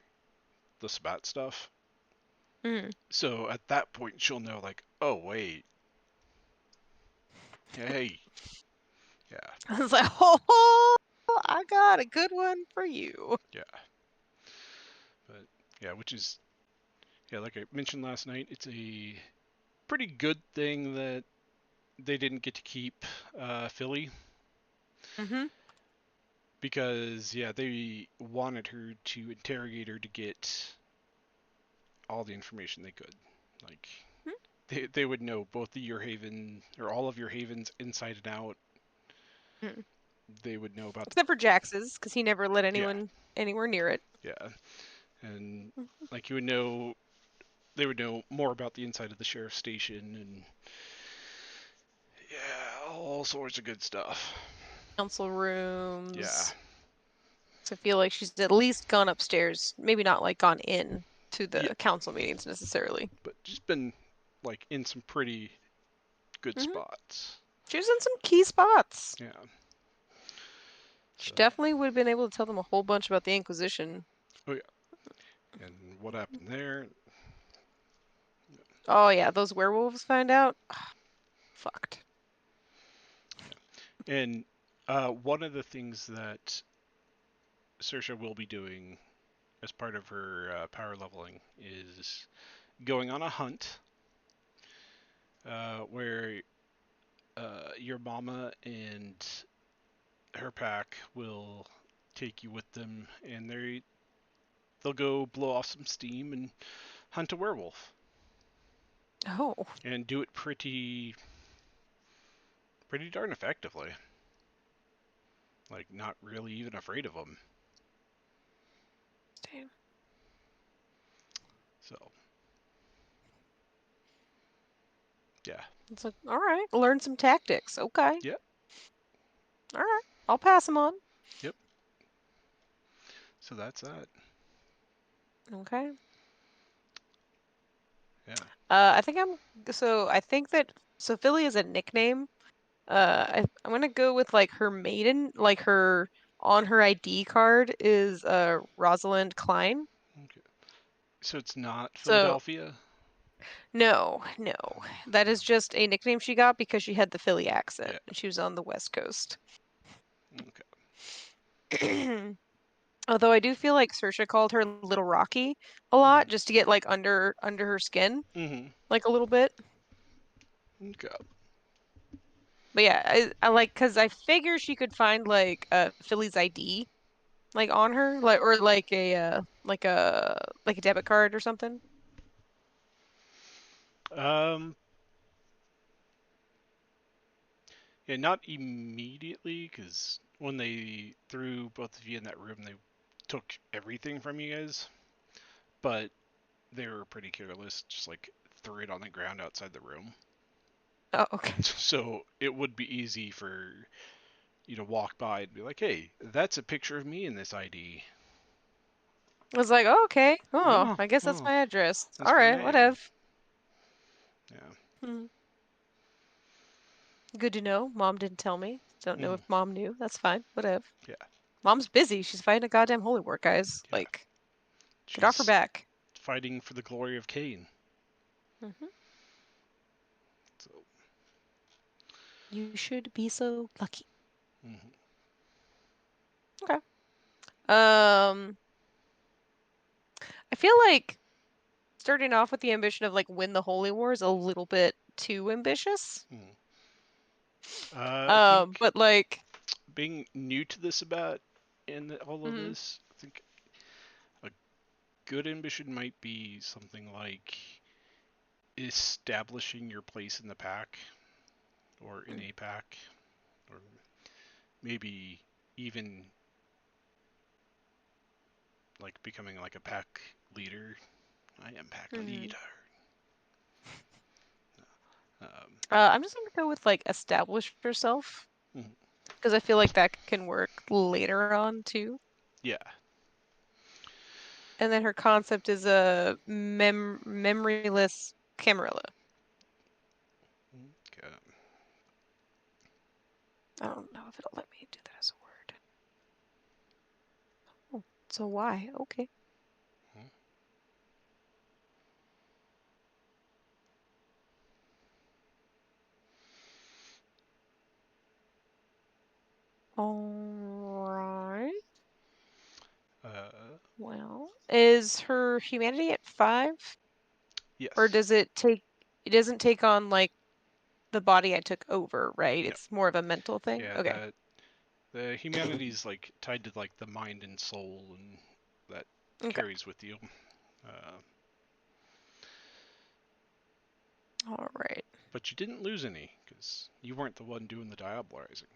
the Sabat stuff. Mhm. So at that point, she'll know, like, oh, wait. Hey. Yeah. I was like, oh, I got a good one for you. Yeah. But, yeah, which is, yeah, like I mentioned last night, it's a pretty good thing that they didn't get to keep Philly Hmm. because, yeah, they wanted her to interrogate her to get all the information they could. Like, they would know both the your haven or all of your havens inside and out. Hmm. They would know about the Except for Jax's, because he never let yeah, anyone anywhere near it. yeah, and like you would know, they would know more about the inside of the sheriff's station and yeah, all sorts of good stuff. Council Yeah, rooms. So I feel like she's at least gone upstairs. Maybe not like gone in to yeah, the council meetings necessarily. but just been like in some pretty good Hmm. spots. She was in some key spots. Yeah, She so definitely would have been able to tell them a whole bunch about the Inquisition. oh yeah, and what happened there? Oh yeah, those werewolves find out. Fucked. And one of the things that Saoirse will be doing as part of her power leveling is going on a hunt where your mama and her pack will take you with them, and they'll go blow off some steam and hunt a werewolf, Oh, and do it pretty darn effectively. Like not really even afraid of them. damn. So yeah, It's like, all right, learn some tactics. Okay, yep, all right, I'll pass them on. yep. So that's that. Okay. Yeah. I think I'm so I think that so Philly is a nickname. I'm gonna go with like her maiden, like her on her ID card is Rosalind Klein. Okay. So it's not So Philadelphia. no, no, that is just a nickname she got because she had the Philly accent Yeah. and she was on the West Coast. Okay. Although I do feel like Saoirse called her Little Rocky a lot Mm-hmm. just to get like under her skin, Mm-hmm. like a little bit. Okay. But yeah, I like because I figure she could find like Philly's ID like on her, like or like a debit card or something. Um. Yeah, not immediately, because when they threw both of you in that room, they took everything from you guys. But they were pretty careless, just like threw it on the ground outside the room. Oh, okay. So it would be easy for you to walk by and be like, "Hey, that's a picture of me in this ID." I was like, oh, okay. Oh, Oh, I guess that's oh, my address. All that's my right, name. whatever. Yeah. Hmm. Good to know. Mom didn't tell me. Don't know Hmm. if mom knew. That's fine. Whatever. Yeah. Mom's busy. She's fighting a goddamn holy war, guys. Yeah. Like, get off her She's back. fighting for the glory of Cain. Hmm. So. You should be so lucky. Hmm. Okay. Um, I feel like starting off with the ambition of like win the holy war is a little bit too ambitious. Hmm. I think But like, being new to this about in all of mhm, this, I think a good ambition might be something like establishing your place in the pack or in mm, a pack, or maybe even like becoming like a pack leader. I am pack mhm. leader. Um, I'm just gonna go with like establish yourself mhm. because I feel like that can work later on too. Yeah. And then her concept is a memoryless Camarilla. Okay. I don't know if it'll let me do that as a word. Oh, so why? Okay. Hmm. All right. Uh, Well, is her humanity at 5? Or yes. does it doesn't take on like the body I took over, right? No. It's more of a mental thing? Yeah. Okay. The humanity's like tied to like the mind and soul, and that Okay. carries with you. Uh, All right. but you didn't lose any because you weren't the one doing the diabolizing.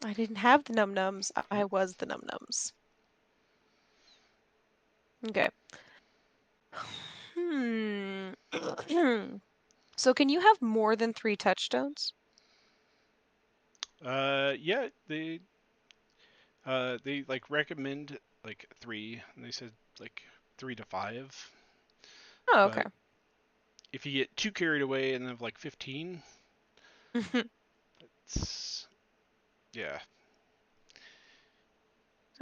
I didn't have the num nums. I Yep. was the num nums. Okay. Hmm. So can you have more than 3 touchstones? Yeah. They like recommend like three, and they said like 3 to 5. Oh, okay. But if you get too carried away and have like 15, it's yeah,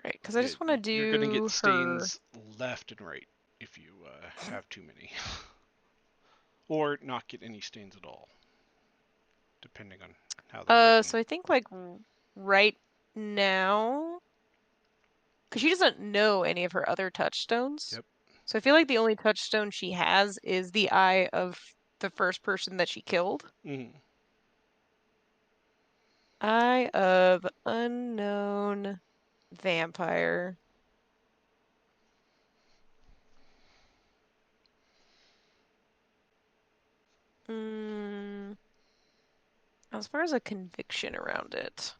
Right, because I just want to you're gonna get do her. stains left and right if you have too many, or not get any stains at all, depending on how they're written. So I think like right now, because she doesn't know any of her other touchstones. Yep. So I feel like the only touchstone she has is the eye of the first person that she killed. Mm. Eye of unknown vampire. Mm, as far as a conviction around it.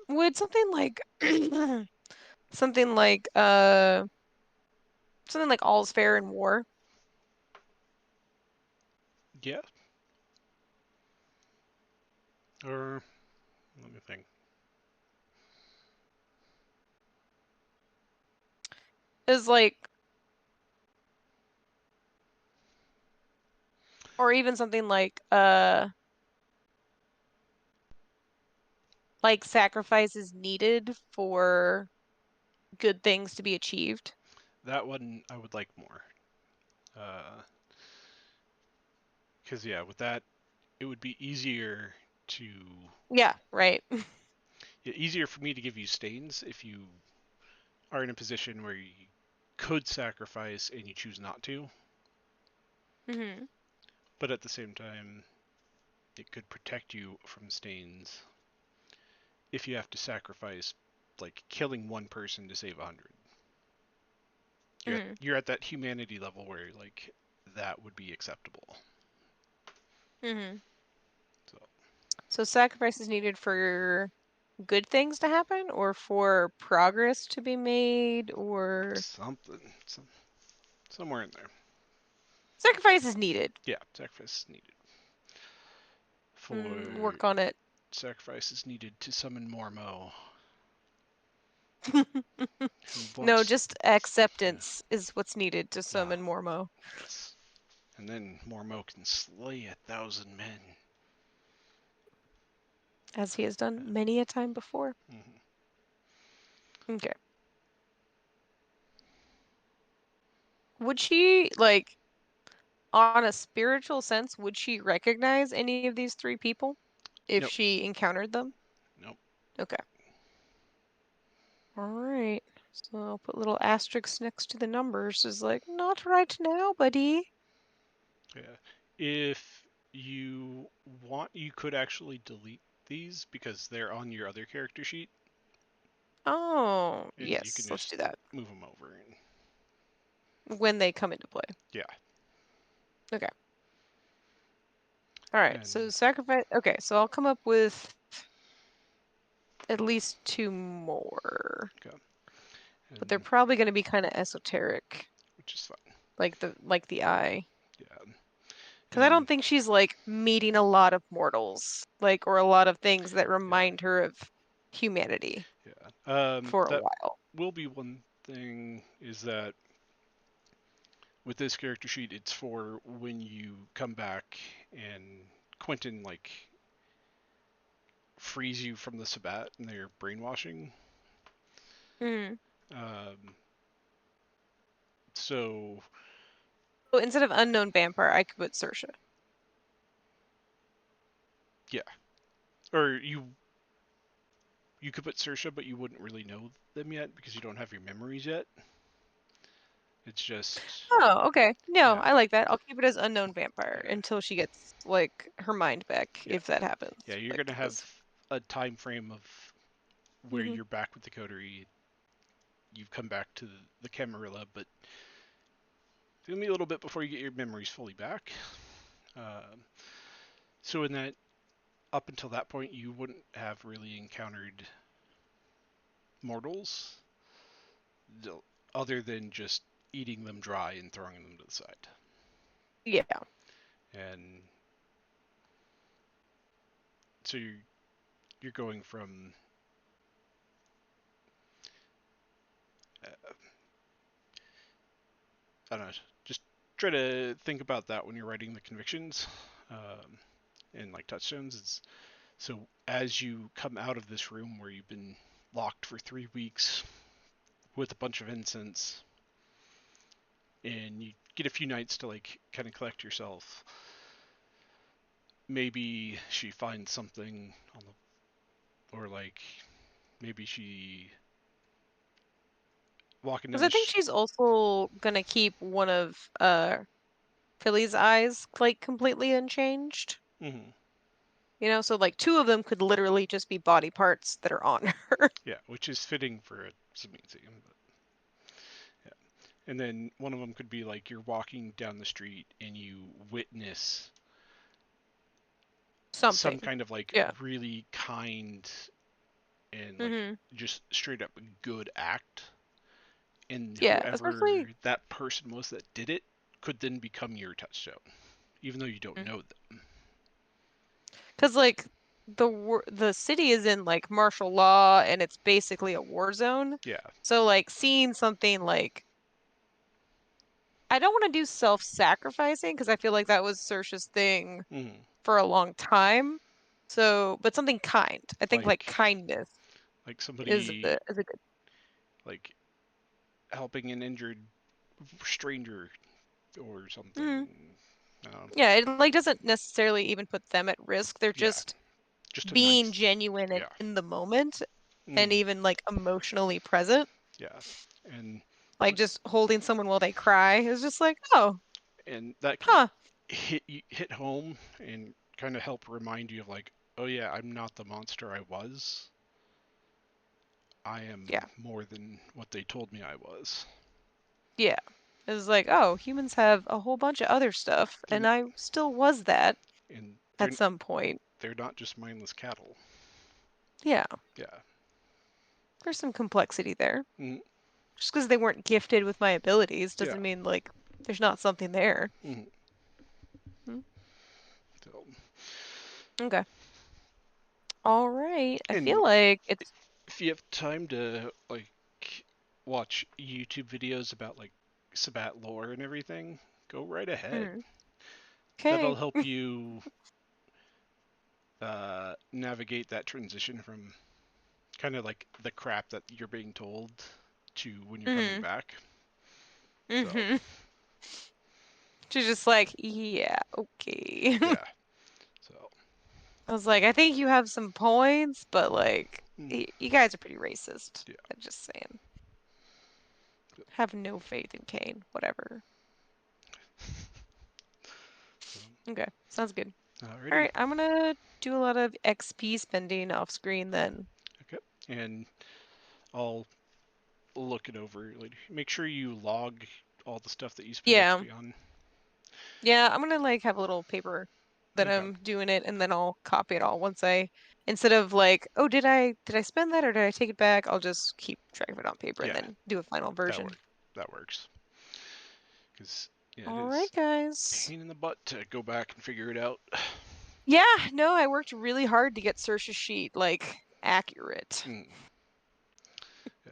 Would something like something like something like All's Fair in War Yeah. Or let me think. is or even something like sacrifice is needed for good things to be achieved. That one I would like more. Uh, because yeah, with that it would be to Yeah, right. easier for me to give you stains if you are in a position where you could sacrifice and you choose not to, hmm but at the same time, it could protect you from stains if you have to sacrifice, like killing one person to save 100. hmm You're at that humanity level where like that would be acceptable. hmm So So sacrifice is needed for good things to happen or for progress to be made or something, somewhere in there. sacrifice is needed. Yeah, sacrifice is needed. For Work on it. sacrifice is needed to summon Mormo, who No, wants. just Yeah, acceptance is what's needed to oh, summon Mormo, yes. And then Mormo can slay 1,000 men. as he has Yeah. done many a time before. Mm-hmm. Okay. Would she, like, on a spiritual sense, would she recognize any of these 3 people if Nope. she encountered them? Nope. Okay. All right. So I'll put little asterisks next to the numbers. Is like, not right now, buddy. Yeah. If you want, you could actually delete these because they're on your other character sheet, Oh, and you can yes, let's just do that move them over. And when they come into play. yeah. Okay. All right. So And sacrifice. Okay. So I'll come up with at least 2 more, okay. but they're And probably going to be kind of esoteric, which is fine. like the eye. Yeah. Because I And don't think she's like meeting a lot of mortals, like, or a lot of things that yeah. remind her of humanity Yeah. for a That while. will be one thing is that with this character sheet, it's for when you come back and Quentin like frees you from the Sabbat and they're brainwashing. Mm. Um, so So instead of unknown vampire, I could put Saoirse. yeah, or you could put Saoirse, but you wouldn't really know them yet because you don't have your memories yet. It's just Oh, okay. No, yeah, I like that. I'll keep it as unknown vampire yeah, until she gets like her mind back, yeah, if that yeah. happens. You're Like, gonna have 'cause a time frame of where mhm. you're back with the coterie. You've come back to the Camarilla, but it's gonna be a little bit before you get your memories fully back. Um, so in that, up until that point, you wouldn't have really encountered mortals other than just eating them dry and throwing them to the side. Yeah. And so you're going from I don't know, just try to think about that when you're writing the convictions and like touchstones. It's so as you come out of this room where you've been locked for 3 weeks with a bunch of incense, and you get a few nights to like kind of collect yourself. Maybe she finds something on the, or like maybe she walking down Because I the. think she's also gonna keep one of Philly's eyes like completely unchanged. Mm-hmm. So like two of them could literally just be body parts that are on her. Yeah, which is fitting for a museum. But yeah, and then one of them could be like you're walking down the street and you witness some Something. kind of like Yeah. really kind and like Hmm. just straight up good act, and Yeah, whoever especially that person was that did it could then become your touchstone, even though you don't know them. because like the city is in like martial law and it's basically a war zone. Yeah. So like seeing something like I don't want to do self-sacrificing because I feel like that was Saoirse's thing Mm. for a long time. So, but something kind. I think like Like kindness is somebody a good. like helping an injured stranger or Mhm. something. Um, Yeah, it like doesn't necessarily even put them at risk. They're yeah, just just a being nice. genuine and Yeah. in the moment and Mm. even like emotionally present. Yeah. And Like just holding someone while they cry is just like, oh, that could huh, hit home and kind of help remind you of like, oh yeah, I'm not the monster I was. I yeah, am more than what they told me I was. yeah. It's like, oh, humans have a whole bunch of other stuff, and And I still was that and at some point. they're not just mindless cattle. Yeah, Yeah. there's some complexity there. Mm. Just because they weren't gifted with my abilities Yeah. doesn't mean like there's not something there. Mm. Hmm. So, Okay. All right. I feel and like it's. if you have time to like watch YouTube videos about like Sabat lore and everything, go right ahead. That'll Okay. help you navigate that transition from kind of like the crap that you're being told to when you're coming Hmm. back. So Hmm. She's just like, yeah, okay. yeah, so I was like, I think you have some points, but like, mm, you guys are pretty racist. yeah. I'm just saying. Have no faith in Kane. Whatever. So Okay, sounds good. All alrighty, right, I'm gonna do a lot of XP spending off screen then. okay, and I'll look it over later. Make sure you log all the stuff that you spend Yeah, XP on. yeah, I'm gonna like have a little paper that Okay. I'm doing it, and then I'll copy it all once instead of like, oh, did I spend that or did I take it back? I'll just keep track of it on paper and Yeah, then do a final that version. work. That works. Because yeah, it All right, is guys. pain in the butt to go back and figure it out. Yeah, no, I worked really hard to get Saoirse's sheet like accurate. Mm,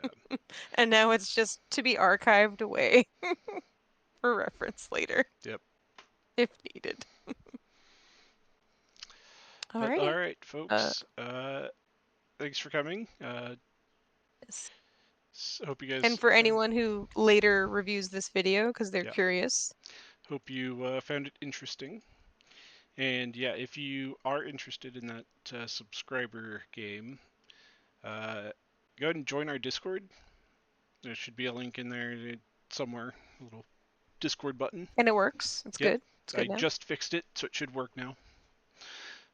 Yeah. And now it's just to be archived away for reference later Yep. if needed. But all Alrighty. right, Uh, folks. Thanks for coming. yes. Hope you guys And for found. anyone who later reviews this video because they're Yeah. curious, Hope you found it interesting. And yeah, if you are interested in that subscriber game, uh, go ahead and join our Discord. There should be a link in there somewhere, a little Discord button. and it works. It's Yep, good. It's I good now. just fixed it, so it should work now.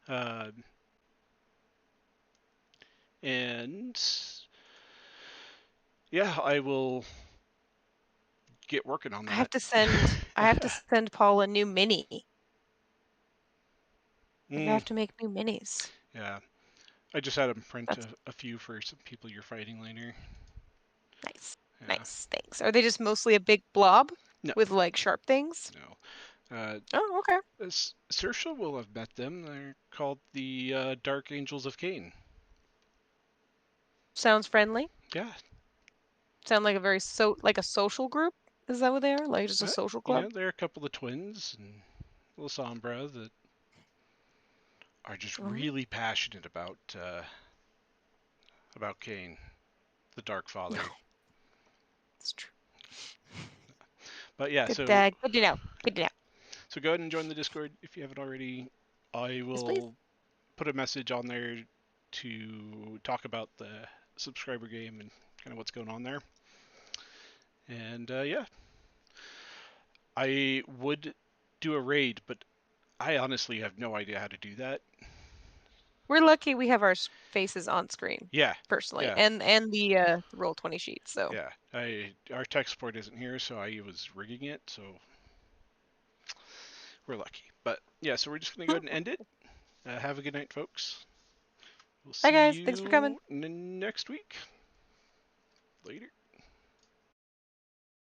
Uh, and yeah, I will get working on that. I have to send Paul a new mini. Like I Mm, have to make new minis. yeah, I just had him print That's a few for some people you're fighting later. nice. Yeah, Nice. Thanks. Are they just mostly a big blob no, with like sharp things? no. Oh, okay. Saoirse will have met them. They're called the Dark Angels of Cain. Sounds friendly. Yeah, Sound like a very like a social group. Is that what they are? Like just a uh, social club? yeah, they're a couple of twins and Lasombra that are just Oh, really passionate about Cain, the Dark Father. it's true. But yeah, Good, so good to know. Good to know. so go ahead and join the Discord if you haven't already. I Yes, please. will put a message on there to talk about the subscriber game and kind of what's going on there. And yeah, I would do a raid, but I honestly have no idea how to do that. We're lucky we have our faces on screen, Yeah, personally, yeah, and the roll 20 sheet. So yeah. Our tech support isn't here, so I was rigging it, so we're lucky. But yeah, so we're just gonna go ahead and end it. Have a good night, folks. We'll bye see guys. Thanks for coming. you next week. Later.